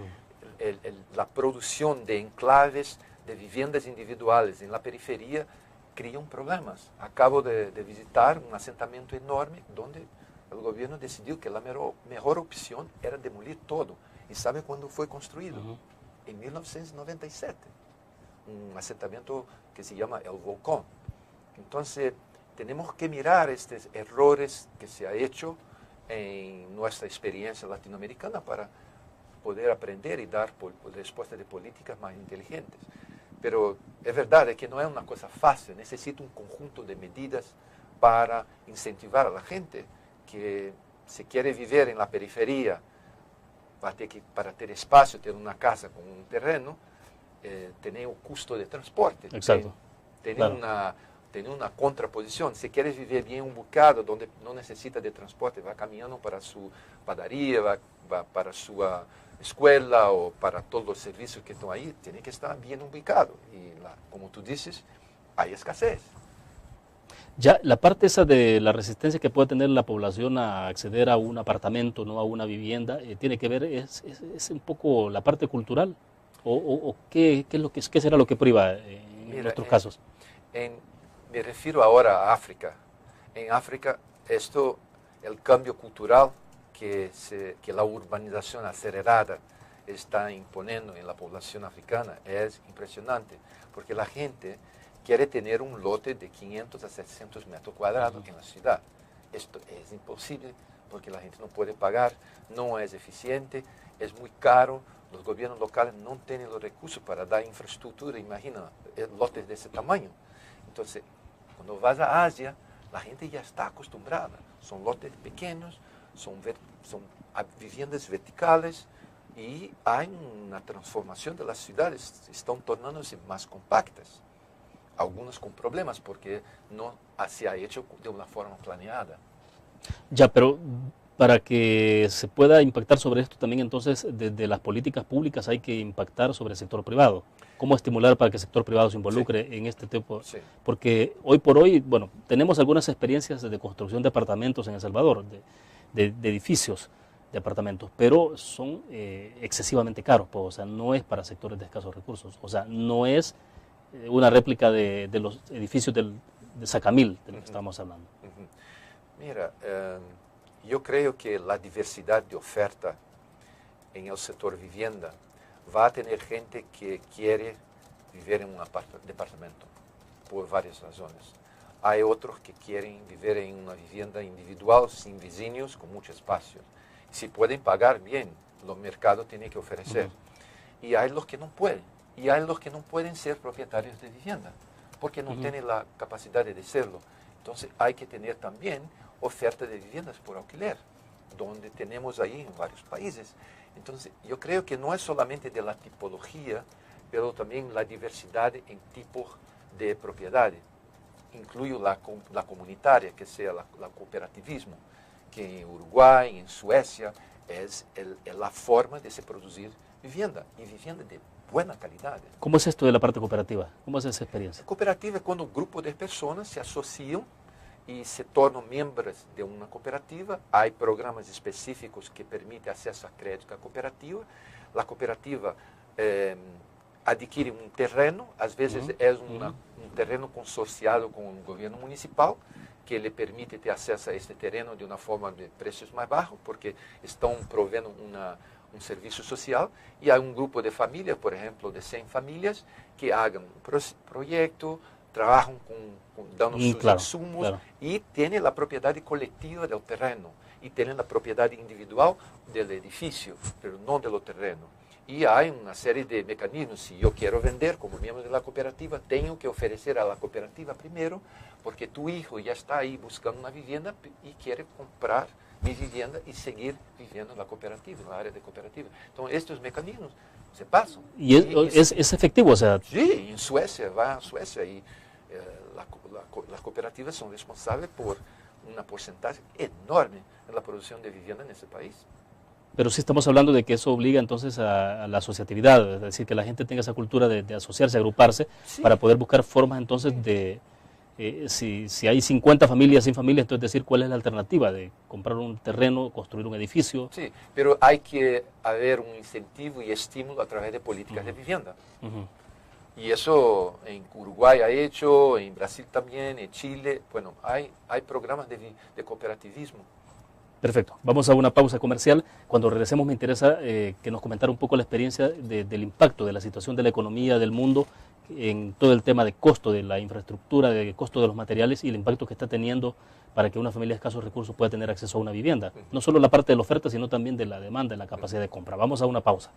la producción de enclaves, de viviendas individuales en la periferia, crean problemas. Acabo de visitar un asentamiento enorme donde el gobierno decidió que la mejor opción era demolir todo. ¿Y sabe cuándo fue construido? En 1997. Un asentamiento que se llama El Volcán. Entonces, tenemos que mirar estos errores que se ha hecho en nuestra experiencia latinoamericana para poder aprender y dar respuestas de políticas más inteligentes. Pero es verdad que no es una cosa fácil, necesita un conjunto de medidas para incentivar a la gente que se quiere vivir en la periferia, va a tener que, para tener espacio, tener una casa con un terreno, tener un costo de transporte. Exacto. Tener una contraposición. Si quieres vivir bien ubicado, donde no necesita de transporte, va caminando para su padaría, va para su escuela o para todos los servicios que están ahí, tiene que estar bien ubicado. Y como tú dices, hay escasez. Ya la parte esa de la resistencia que puede tener la población a acceder a un apartamento, no a una vivienda, tiene que ver, es un poco la parte cultural, o qué será lo que priva en nuestros casos. Me refiero ahora a África. En África, el cambio cultural que la urbanización acelerada está imponiendo en la población africana es impresionante, porque la gente quiere tener un lote de 500 a 700 metros cuadrados en la ciudad. Esto es imposible porque la gente no puede pagar, no es eficiente, es muy caro, los gobiernos locales no tienen los recursos para dar infraestructura, imagina, lotes de ese tamaño. Entonces, cuando vas a Asia, la gente ya está acostumbrada, son lotes pequeños, son viviendas verticales y hay una transformación de las ciudades, están tornándose más compactas. Algunos con problemas porque no se ha hecho de una forma planeada. Ya, pero para que se pueda impactar sobre esto también, entonces, desde las políticas públicas hay que impactar sobre el sector privado. ¿Cómo estimular para que el sector privado se involucre en este tipo? Sí. Porque hoy por hoy, bueno, tenemos algunas experiencias de construcción de apartamentos en El Salvador, de edificios de apartamentos, pero son excesivamente caros, pues, o sea, no es para sectores de escasos recursos, o sea, no es una réplica de los edificios de Sacamil, de lo que estamos hablando. Mira, yo creo que la diversidad de oferta en el sector vivienda va a tener gente que quiere vivir en un departamento por varias razones. Hay otros que quieren vivir en una vivienda individual, sin vecinos, con mucho espacio. Si pueden pagar bien, los mercados tienen que ofrecer. Y hay los que no pueden. Y hay los que no pueden ser propietarios de vivienda, porque no tienen la capacidad de serlo. Entonces hay que tener también oferta de viviendas por alquiler, donde tenemos ahí en varios países. Entonces yo creo que no es solamente de la tipología, pero también la diversidad en tipos de propiedad. Incluyo la comunitaria, que sea el cooperativismo, que en Uruguay, en Suecia, es la forma de se producir vivienda, y vivienda de buena calidad. ¿Cómo es esto de la parte cooperativa? ¿Cómo es esa experiencia? La cooperativa es cuando un grupo de personas se asocian y se tornan miembros de una cooperativa. Hay programas específicos que permiten acceso a crédito a cooperativa. La cooperativa adquiere un terreno, a veces es un terreno consorciado con un gobierno municipal, que le permite ter acesso a este terreno de uma forma de preços mais baixos, porque estão provendo um serviço social, e há um grupo de famílias, por exemplo, de 100 famílias, que hagam um projeto, trabalham dando seus insumos, e têm a propriedade coletiva do terreno, e têm a propriedade individual do edifício, mas não do terreno. E há uma série de mecanismos. Se eu quero vender como membro da cooperativa, tenho que oferecer à cooperativa primeiro, porque tu hijo já está aí buscando uma vivenda e quer comprar minha vivenda e seguir vivendo na cooperativa, na área de cooperativa. Então, estes mecanismos se passam. E é efetivo, ou seja? Sim, em Suécia, vai à Suécia e as cooperativas são responsáveis por uma porcentagem enorme na produção de vivenda nesse país. Pero sí estamos hablando de que eso obliga entonces a la asociatividad, es decir, que la gente tenga esa cultura de asociarse, agruparse, Sí. para poder buscar formas entonces de, si hay 50 familias, 100 familias, entonces decir cuál es la alternativa de comprar un terreno, construir un edificio. Sí, pero hay que haber un incentivo y estímulo a través de políticas de vivienda. Ujú. Y eso en Uruguay ha hecho, en Brasil también, en Chile. Bueno, hay programas de cooperativismo. Perfecto. Vamos a una pausa comercial. Cuando regresemos me interesa que nos comentara un poco la experiencia del impacto de la situación de la economía del mundo en todo el tema de costo de la infraestructura, de costo de los materiales y el impacto que está teniendo para que una familia de escasos recursos pueda tener acceso a una vivienda. No solo la parte de la oferta, sino también de la demanda y la capacidad de compra. Vamos a una pausa.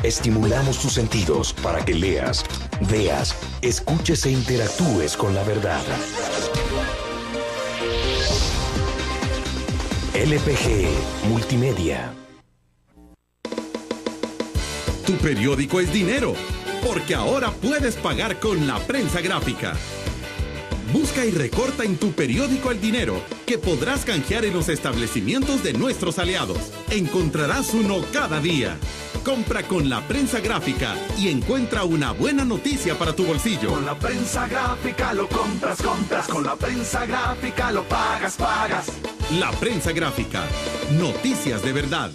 Estimulamos tus sentidos para que leas, veas, escuches e interactúes con la verdad. LPG Multimedia. Tu periódico es dinero, porque ahora puedes pagar con la prensa gráfica. Busca y recorta en tu periódico el dinero, que podrás canjear en los establecimientos de nuestros aliados. Encontrarás uno cada día. Compra con la prensa gráfica y encuentra una buena noticia para tu bolsillo. Con la prensa gráfica lo compras, compras. Con la prensa gráfica lo pagas, pagas. La prensa gráfica. Noticias de verdad.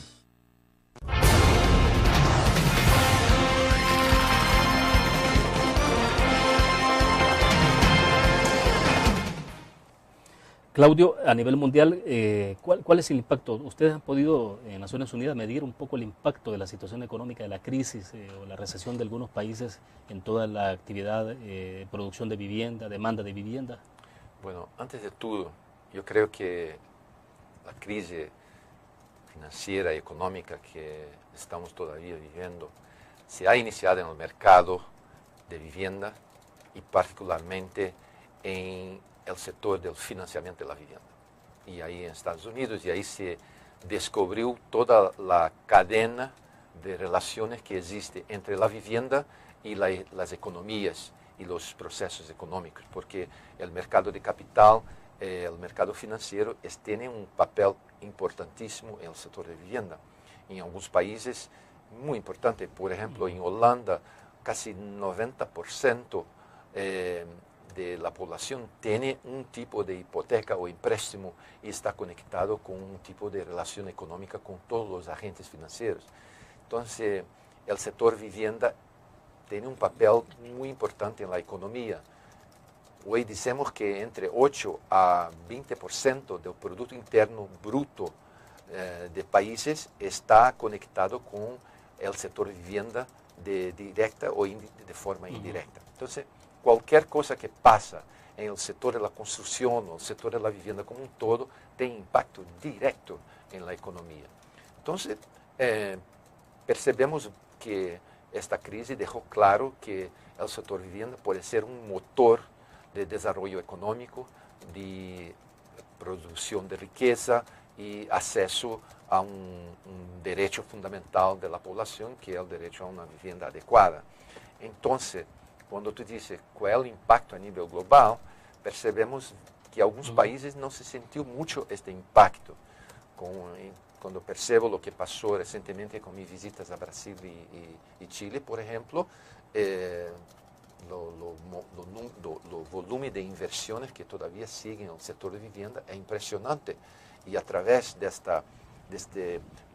Claudio, a nivel mundial, ¿cuál es el impacto? ¿Ustedes han podido en Naciones Unidas medir un poco el impacto de la situación económica, de la crisis o la recesión de algunos países en toda la actividad, producción de vivienda, demanda de vivienda? Bueno, antes de todo, yo creo que la crisis financiera y económica que estamos todavía viviendo se ha iniciado en el mercado de vivienda y particularmente en el sector del financiamiento de la vivienda. Y ahí en Estados Unidos, y ahí se descubrió toda la cadena de relaciones que existe entre la vivienda y las economías y los procesos económicos, porque el mercado de capital, el mercado financiero, tiene un papel importantísimo en el sector de vivienda. En algunos países, muy importante, por ejemplo, en Holanda, casi 90% de la población tiene un tipo de hipoteca o préstamo y está conectado con un tipo de relación económica con todos los agentes financieros. Entonces, el sector vivienda tiene un papel muy importante en la economía. Hoy decimos que entre 8 a 20% del Producto Interno Bruto de países está conectado con el sector vivienda de directa o de forma indirecta. Entonces, cualquier cosa que pasa en el sector de la construcción o el sector de la vivienda como un todo tiene impacto directo en la economía. Entonces, percebemos que esta crisis dejó claro que el sector vivienda puede ser un motor de desarrollo económico, de producción de riqueza y acceso a un derecho fundamental de la población, que es el derecho a una vivienda adecuada. Entonces, cuando tú dices cuál es el impacto a nivel global, percebemos que algunos países no se sintió mucho este impacto. Cuando percebo lo que pasó recientemente con mis visitas a Brasil y Chile, por ejemplo, lo volumen de inversiones que todavía siguen en el sector de vivienda es impresionante. Y a través de esta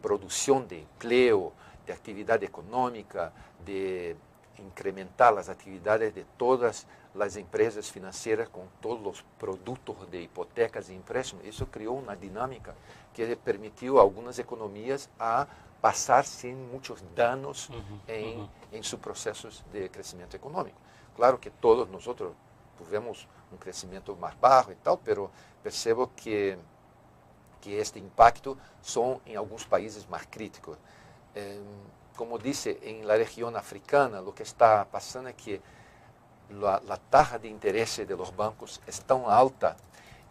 producción de empleo, de actividad económica, de incrementar las actividades de todas las empresas financieras con todos los productos de hipotecas y empréstamos. Eso creó una dinámica que permitió a algunas economías a pasar sin muchos daños en sus procesos de crecimiento económico. Claro que todos nosotros tuvimos un crecimiento más bajo y tal, pero percebo que este impacto son en algunos países más críticos. como dice, en la región africana, lo que está pasando es que la tasa de interés de los bancos es tan alta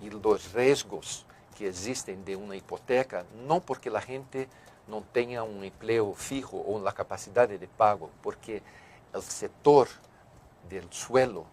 y los riesgos que existen de una hipoteca, no porque la gente no tenga un empleo fijo o la capacidad de pago, porque el sector del suelo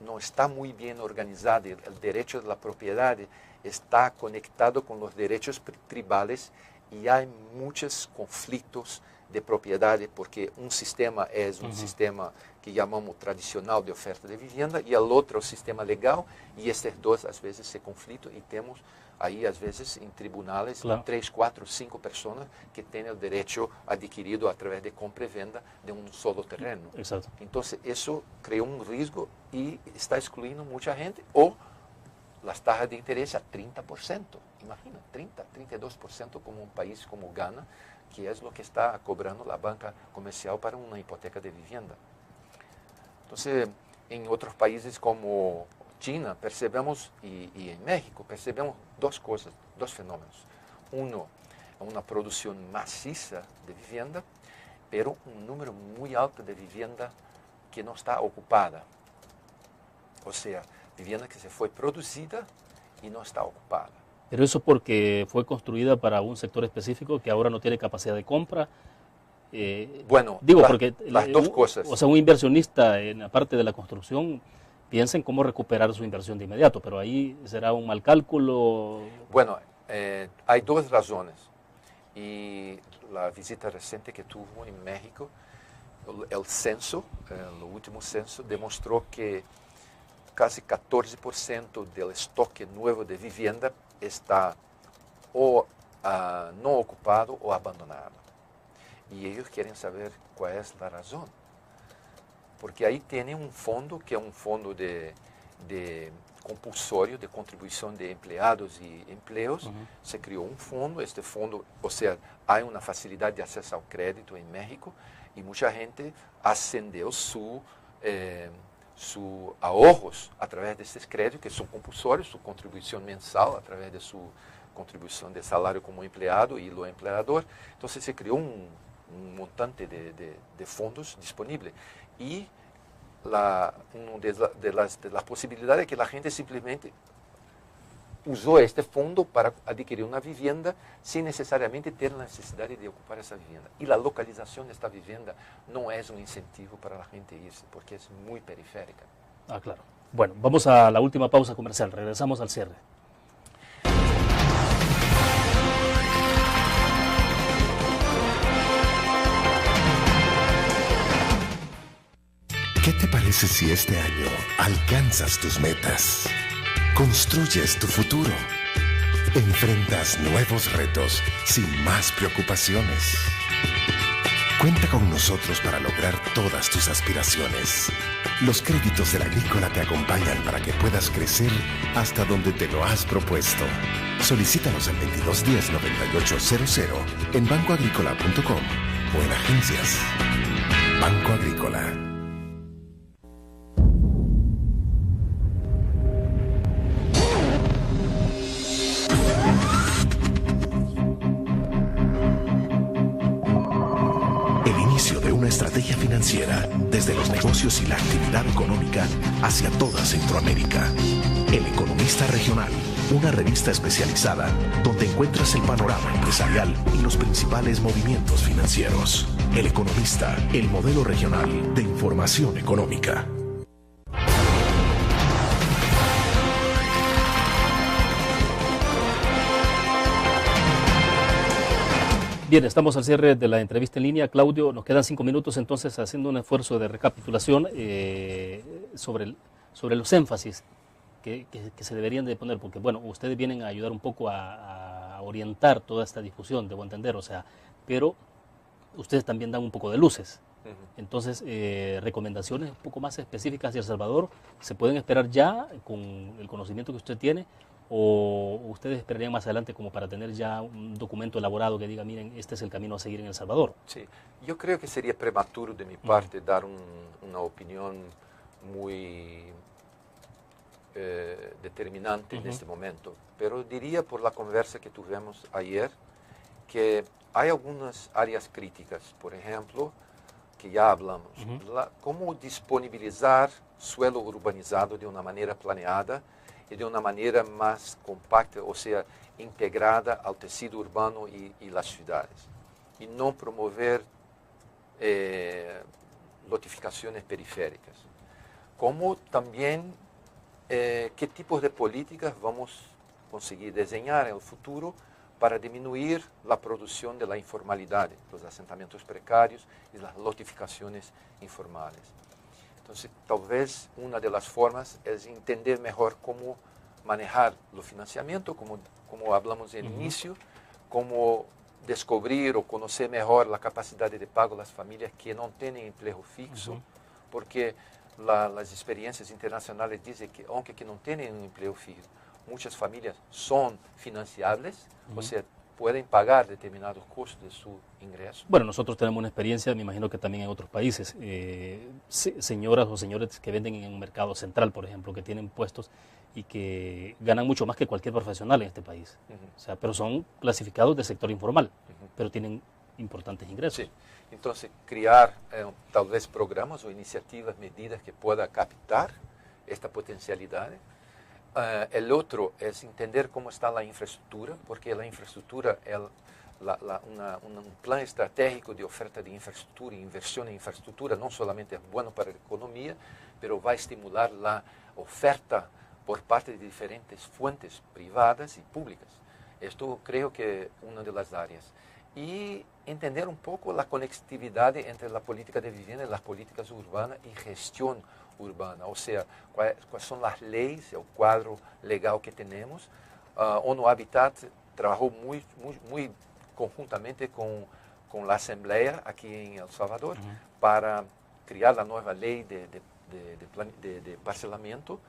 no está muy bien organizado, el derecho de la propiedad está conectado con los derechos tribales y hay muchos conflictos de propiedad porque un sistema es un sistema que llamamos tradicional de oferta de vivienda y el otro sistema legal y estos dos a veces se conflitan y tenemos ahí a veces en tribunales 3, 4, 5 personas que tienen el derecho adquirido a través de compra y venta de un solo terreno. Exacto. Entonces eso crea un riesgo y está excluyendo mucha gente o las tasas de interés a 30%. Imagina, 30, 32% como un país como Ghana, que es lo que está cobrando la banca comercial para una hipoteca de vivienda. Entonces, en otros países como China percebemos, y en México percebemos dos cosas, dos fenómenos. Uno, una producción maciza de vivienda, pero un número muy alto de vivienda que no está ocupada. O sea, vivienda que se fue producida y no está ocupada. Pero eso porque fue construida para un sector específico que ahora no tiene capacidad de compra. Bueno, porque las dos cosas. O sea, un inversionista en la parte de la construcción piensa en cómo recuperar su inversión de inmediato, pero ahí será un mal cálculo. Bueno, hay dos razones. Y la visita reciente que tuvo en México, el censo, el último censo, demostró que casi 14% del estoque nuevo de vivienda está o no ocupado o abandonado. Y ellos quieren saber cuál es la razón. Porque ahí tiene un fondo que es un fondo de compulsorio de contribución de empleados y empleos. Se creó un fondo, este fondo, o sea, hay una facilidad de acceso al crédito en México y mucha gente ascendió sus ahorros a través de estos créditos que son compulsorios, su contribución mensal a través de su contribución de salario como empleado y lo empleador. Entonces se creó un montante de fondos disponibles. Y una de las posibilidades es que la gente simplemente usó este fondo para adquirir una vivienda sin necesariamente tener la necesidad de ocupar esa vivienda. Y la localización de esta vivienda no es un incentivo para la gente irse, porque es muy periférica. Ah, claro. Bueno, vamos a la última pausa comercial. Regresamos al cierre. ¿Qué te parece si este año alcanzas tus metas? Construyes tu futuro. Enfrentas nuevos retos sin más preocupaciones. Cuenta con nosotros para lograr todas tus aspiraciones. Los créditos de la Agrícola te acompañan para que puedas crecer hasta donde te lo has propuesto. Solicítalos al 2210-9800 en bancoagricola.com o en agencias. Banco Agrícola. Estrategia financiera desde los negocios y la actividad económica hacia toda Centroamérica. El Economista Regional, una revista especializada donde encuentras el panorama empresarial y los principales movimientos financieros. El Economista, el modelo regional de información económica. Bien, estamos al cierre de la entrevista en línea. Claudio, nos quedan 5 minutos, entonces haciendo un esfuerzo de recapitulación sobre los énfasis que se deberían de poner, porque bueno, ustedes vienen a ayudar un poco a orientar toda esta discusión, debo entender, o sea, pero ustedes también dan un poco de luces. Entonces, recomendaciones un poco más específicas hacia El Salvador, ¿se pueden esperar ya con el conocimiento que usted tiene? ¿O ustedes esperarían más adelante como para tener ya un documento elaborado que diga, miren, este es el camino a seguir en El Salvador? Sí, yo creo que sería prematuro de mi parte dar una opinión muy determinante en este momento, pero diría por la conversa que tuvimos ayer que hay algunas áreas críticas, por ejemplo, que ya hablamos. Cómo disponibilizar suelo urbanizado de una manera planeada y de una manera más compacta, o sea, integrada al tejido urbano y las ciudades. Y no promover lotificaciones periféricas. Como también qué tipos de políticas vamos a conseguir diseñar en el futuro para disminuir la producción de la informalidad, los asentamientos precarios y las lotificaciones informales. Entonces, tal vez una de las formas es entender mejor cómo manejar el financiamiento, como hablamos en el inicio, cómo descubrir o conocer mejor la capacidad de pago de las familias que no tienen empleo fixo, porque las experiencias internacionales dicen que aunque que no tienen un empleo fijo, muchas familias son financiables, o sea, pueden pagar determinados costos de su ingreso. Bueno, nosotros tenemos una experiencia, me imagino que también en otros países, señoras o señores que venden en un mercado central, por ejemplo, que tienen puestos y que ganan mucho más que cualquier profesional en este país. O sea, pero son clasificados de sector informal, pero tienen importantes ingresos. Sí. Entonces, crear tal vez programas o iniciativas, medidas que puedan captar esta potencialidad. El otro es entender cómo está la infraestructura, porque la infraestructura es un plan estratégico de oferta de infraestructura, inversión en infraestructura, no solamente es bueno para la economía, pero va a estimular la oferta por parte de diferentes fuentes privadas y públicas. Esto creo que es una de las áreas. Y entender un poco la conectividad entre la política de vivienda y las políticas urbanas y gestión urbana, o sea, cuáles son las leyes, el cuadro legal que tenemos. ONU Habitat trabajó muy conjuntamente con la Asamblea aquí en El Salvador para crear la nueva ley de parcelamiento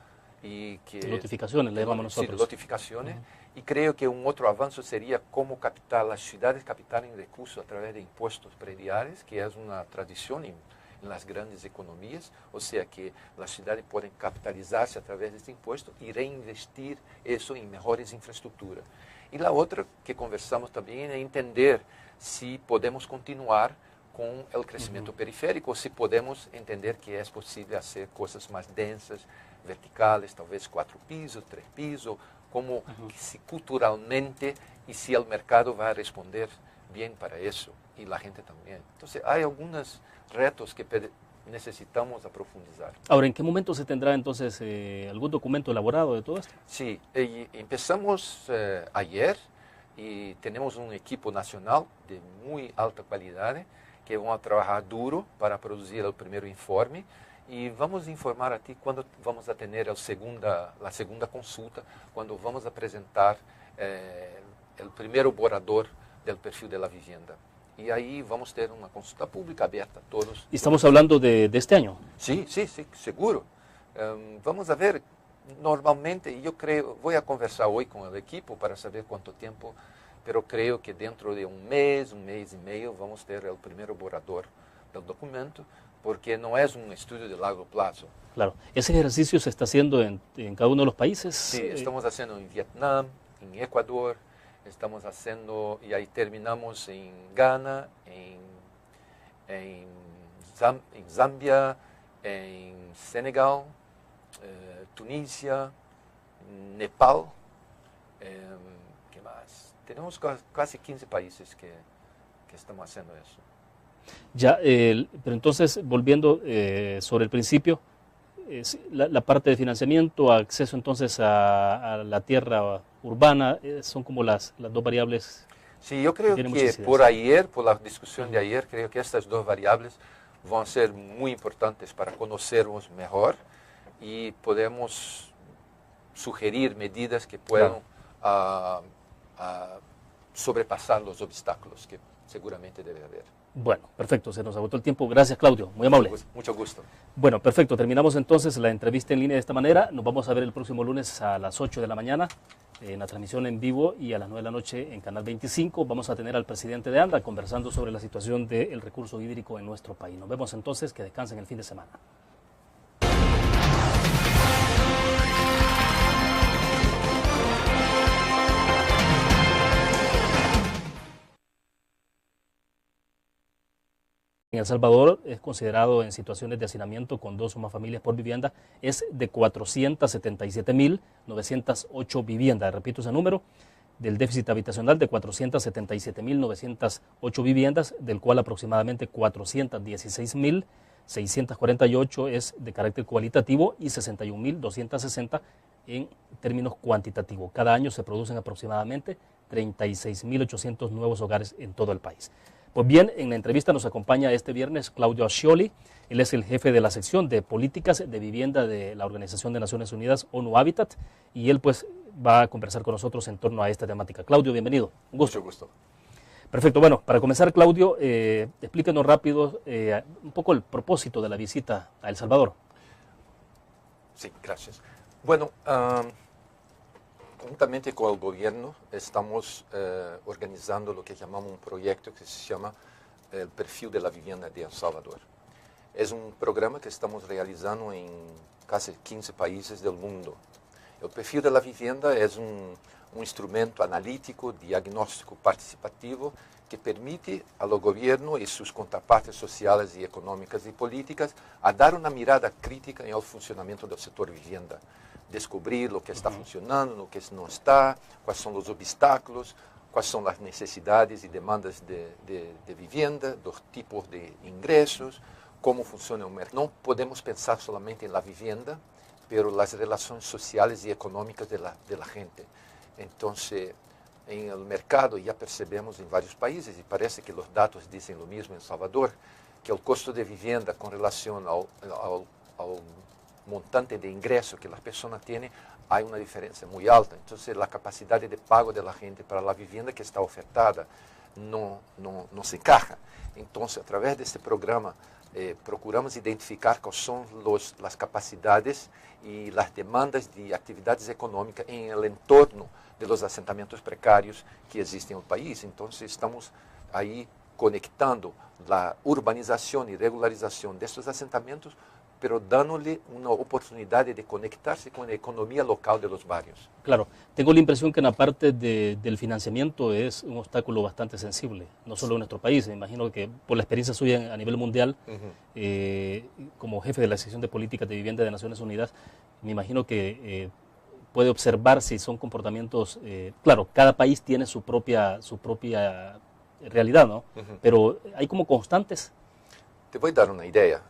y que notificaciones le llamamos nosotros. Sí, notificaciones. Y creo que un otro avance sería cómo captar las ciudades, captaren recursos a través de impuestos prediales, que es una tradición en las grandes economías, o sea que las ciudades pueden capitalizarse a través de este impuesto y reinvestir eso en mejores infraestructuras. Y la otra que conversamos también es entender si podemos continuar con el crecimiento periférico, o si podemos entender que es posible hacer cosas más densas, verticales, tal vez 4 pisos, 3 pisos, como si culturalmente y si el mercado va a responder bien para eso y la gente también. Entonces hay algunos retos que necesitamos profundizar. Ahora, ¿en qué momento se tendrá entonces algún documento elaborado de todo esto? Sí, empezamos ayer y tenemos un equipo nacional de muy alta calidad que van a trabajar duro para producir el primer informe. Y vamos a informar a ti cuando vamos a tener la segunda consulta, cuando vamos a presentar el primer borrador del perfil de la vivienda. Y ahí vamos a tener una consulta pública abierta a todos. ¿Y estamos hablando de este año? Sí, seguro. Vamos a ver, normalmente, yo creo, voy a conversar hoy con el equipo para saber cuánto tiempo, pero creo que dentro de un mes y medio, vamos a tener el primer borrador del documento, porque no es un estudio de largo plazo. Claro. ¿Ese ejercicio se está haciendo en cada uno de los países? Sí, estamos haciendo en Vietnam, en Ecuador, estamos haciendo, y ahí terminamos en Ghana, en Zambia, en Senegal, Tunisia, Nepal, ¿qué más? Tenemos casi 15 países que estamos haciendo eso. Ya, pero entonces, volviendo sobre el principio, la parte de financiamiento, acceso entonces a la tierra urbana, son como las dos variables. Sí, yo creo que por la discusión de ayer, creo que estas dos variables van a ser muy importantes para conocernos mejor y podemos sugerir medidas que puedan sobrepasar los obstáculos que seguramente debe haber. Bueno, perfecto, se nos agotó el tiempo. Gracias, Claudio, muy amable. Mucho gusto. Bueno, perfecto, terminamos entonces la entrevista en línea de esta manera. Nos vamos a ver el próximo lunes a las 8 de la mañana en la transmisión en vivo y a las 9 de la noche en Canal 25. Vamos a tener al presidente de ANDA conversando sobre la situación del recurso hídrico en nuestro país. Nos vemos entonces, que descansen el fin de semana. En El Salvador es considerado en situaciones de hacinamiento con 2 o más familias por vivienda, es de 477.908 viviendas. Repito ese número, del déficit habitacional de 477.908 viviendas, del cual aproximadamente 416.648 es de carácter cualitativo y 61.260 en términos cuantitativos. Cada año se producen aproximadamente 36.800 nuevos hogares en todo el país. Pues bien, en la entrevista nos acompaña este viernes Claudio Ascioli. Él es el jefe de la sección de políticas de vivienda de la Organización de Naciones Unidas, ONU Habitat, y él pues va a conversar con nosotros en torno a esta temática. Claudio, bienvenido. Un gusto. Mucho gusto. Perfecto. Bueno, para comenzar, Claudio, explíquenos rápido un poco el propósito de la visita a El Salvador. Sí, gracias. Bueno, juntamente con el gobierno estamos organizando lo que llamamos un proyecto que se llama el perfil de la vivienda de El Salvador. Es un programa que estamos realizando en casi 15 países del mundo. El perfil de la vivienda es un instrumento analítico, diagnóstico participativo que permite a los gobiernos y sus contrapartes sociales y económicas y políticas a dar una mirada crítica en el funcionamiento del sector vivienda. Descubrir lo que está funcionando, lo que no está, cuáles son los obstáculos, cuáles son las necesidades y demandas de vivienda, los tipos de ingresos, cómo funciona el mercado. No podemos pensar solamente en la vivienda, pero las relaciones sociales y económicas de la gente. Entonces, en el mercado ya percebemos en varios países, y parece que los datos dicen lo mismo en El Salvador, que el costo de vivienda con relación al montante de ingreso que las personas tienen, hay una diferencia muy alta. Entonces, la capacidad de pago de la gente para la vivienda que está ofertada no se encaja. Entonces, a través de este programa, procuramos identificar cuáles son las capacidades y las demandas de actividades económicas en el entorno de los asentamientos precarios que existen en el país. Entonces, estamos ahí conectando la urbanización y regularización de estos asentamientos, pero dándole una oportunidad de conectarse con la economía local de los barrios. Claro, tengo la impresión que en la parte del financiamiento es un obstáculo bastante sensible, no solo en nuestro país. Me imagino que por la experiencia suya a nivel mundial, como jefe de la sección de políticas de vivienda de Naciones Unidas, me imagino que puede observar si son comportamientos, claro, cada país tiene su propia realidad, ¿no? Pero hay como constantes. Te voy a dar una idea.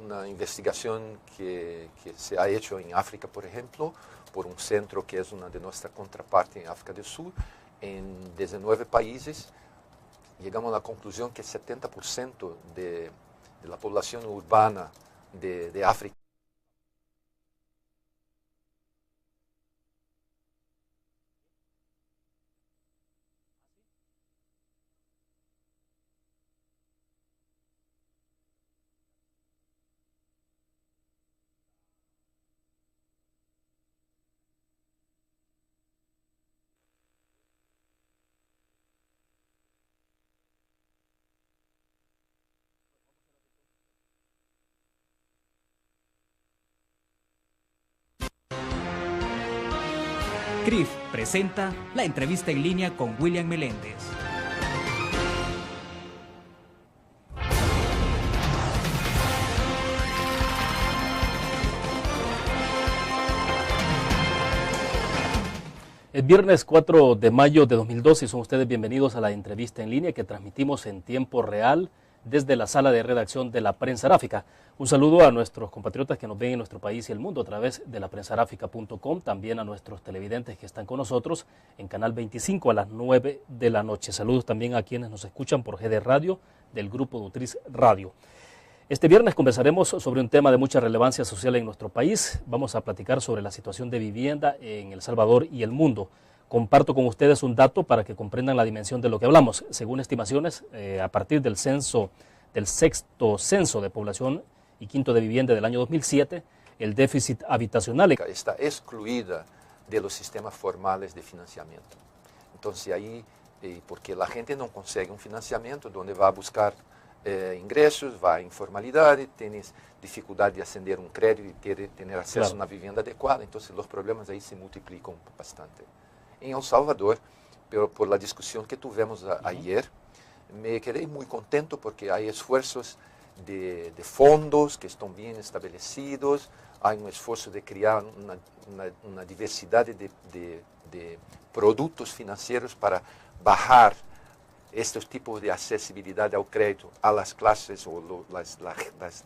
Una investigación que se ha hecho en África, por ejemplo, por un centro que es una de nuestra contraparte en África del Sur, en 19 países, llegamos a la conclusión que 70% de la población urbana de África CRIF presenta la entrevista en línea con William Meléndez. El viernes 4 de mayo de 2012 son ustedes bienvenidos a la entrevista en línea que transmitimos en tiempo real desde la sala de redacción de la Prensa Aráfica. Un saludo a nuestros compatriotas que nos ven en nuestro país y el mundo a través de laprensarafica.com, también a nuestros televidentes que están con nosotros en Canal 25 a las 9 de la noche. Saludos también a quienes nos escuchan por GD Radio del Grupo Nutriz Radio. Este viernes conversaremos sobre un tema de mucha relevancia social en nuestro país. Vamos a platicar sobre la situación de vivienda en El Salvador y el mundo. Comparto con ustedes un dato para que comprendan la dimensión de lo que hablamos. Según estimaciones, a partir del sexto censo de población y quinto de vivienda del año 2007, el déficit habitacional está excluida de los sistemas formales de financiamiento. Entonces ahí, porque la gente no consigue un financiamiento, donde va a buscar ingresos, va a informalidad, tienes dificultad de ascender un crédito y tener acceso a una vivienda adecuada, entonces los problemas ahí se multiplican bastante. En El Salvador, pero por la discusión que tuvimos ayer, me quedé muy contento porque hay esfuerzos de fondos que están bien establecidos, hay un esfuerzo de crear una diversidad de productos financieros para bajar estos tipos de accesibilidad al crédito a las clases o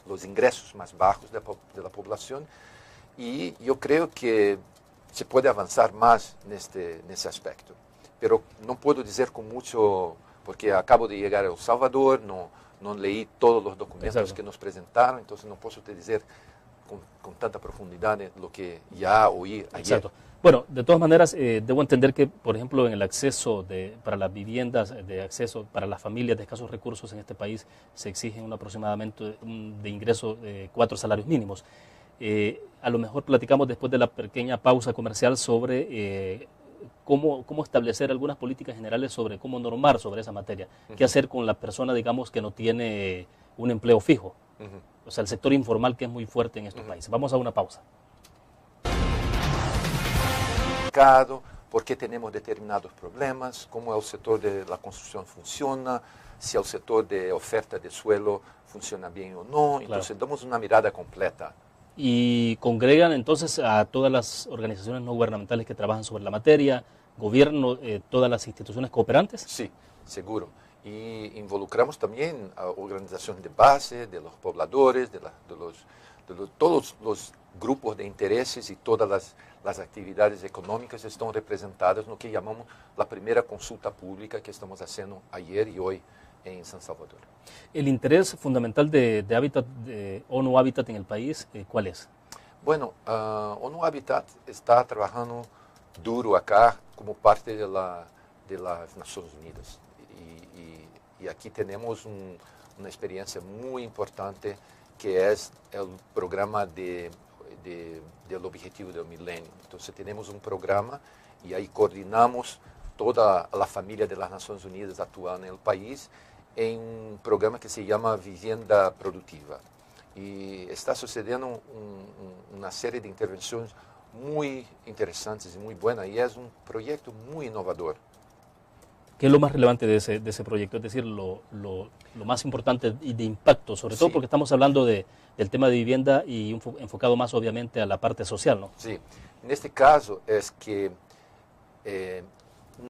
los ingresos más bajos de la población, y yo creo que se puede avanzar más en ese aspecto. Pero no puedo decir con mucho, porque acabo de llegar a El Salvador, no leí todos los documentos Exacto. que nos presentaron, entonces no puedo te decir con tanta profundidad lo que ya oí ayer. Exacto. Bueno, de todas maneras, debo entender que, por ejemplo, en el acceso para las viviendas, de acceso para las familias de escasos recursos en este país, se exigen aproximadamente de ingreso de 4 salarios mínimos. A lo mejor platicamos después de la pequeña pausa comercial sobre cómo establecer algunas políticas generales sobre cómo normar sobre esa materia. ¿Qué hacer con la persona, digamos, que no tiene un empleo fijo? O sea, el sector informal, que es muy fuerte en estos países. Vamos a una pausa. Por qué tenemos determinados problemas, cómo el sector de la construcción funciona, si el sector de oferta de suelo funciona bien o no. Entonces damos una mirada completa. Y congregan entonces a todas las organizaciones no gubernamentales que trabajan sobre la materia, gobierno, todas las instituciones cooperantes. Sí, seguro. Y involucramos también a organizaciones de base, de los pobladores, de todos los grupos de intereses, y todas las actividades económicas están representadas en lo que llamamos la primera consulta pública que estamos haciendo ayer y hoy en San Salvador. ¿El interés fundamental de Hábitat, de ONU Hábitat en el país, cuál es? Bueno, ONU Hábitat está trabajando duro acá como parte de las Naciones Unidas. Y aquí tenemos una experiencia muy importante, que es el programa del Objetivo del Milenio. Entonces tenemos un programa y ahí coordinamos toda la familia de las Naciones Unidas actuando en el país en un programa que se llama Vivienda Productiva. Y está sucediendo una serie de intervenciones muy interesantes y muy buenas, y es un proyecto muy innovador. ¿Qué es lo más relevante de ese proyecto? Es decir, lo más importante y de impacto, sobre todo porque estamos hablando del tema de vivienda y enfocado más obviamente a la parte social, ¿no? Sí, en este caso es que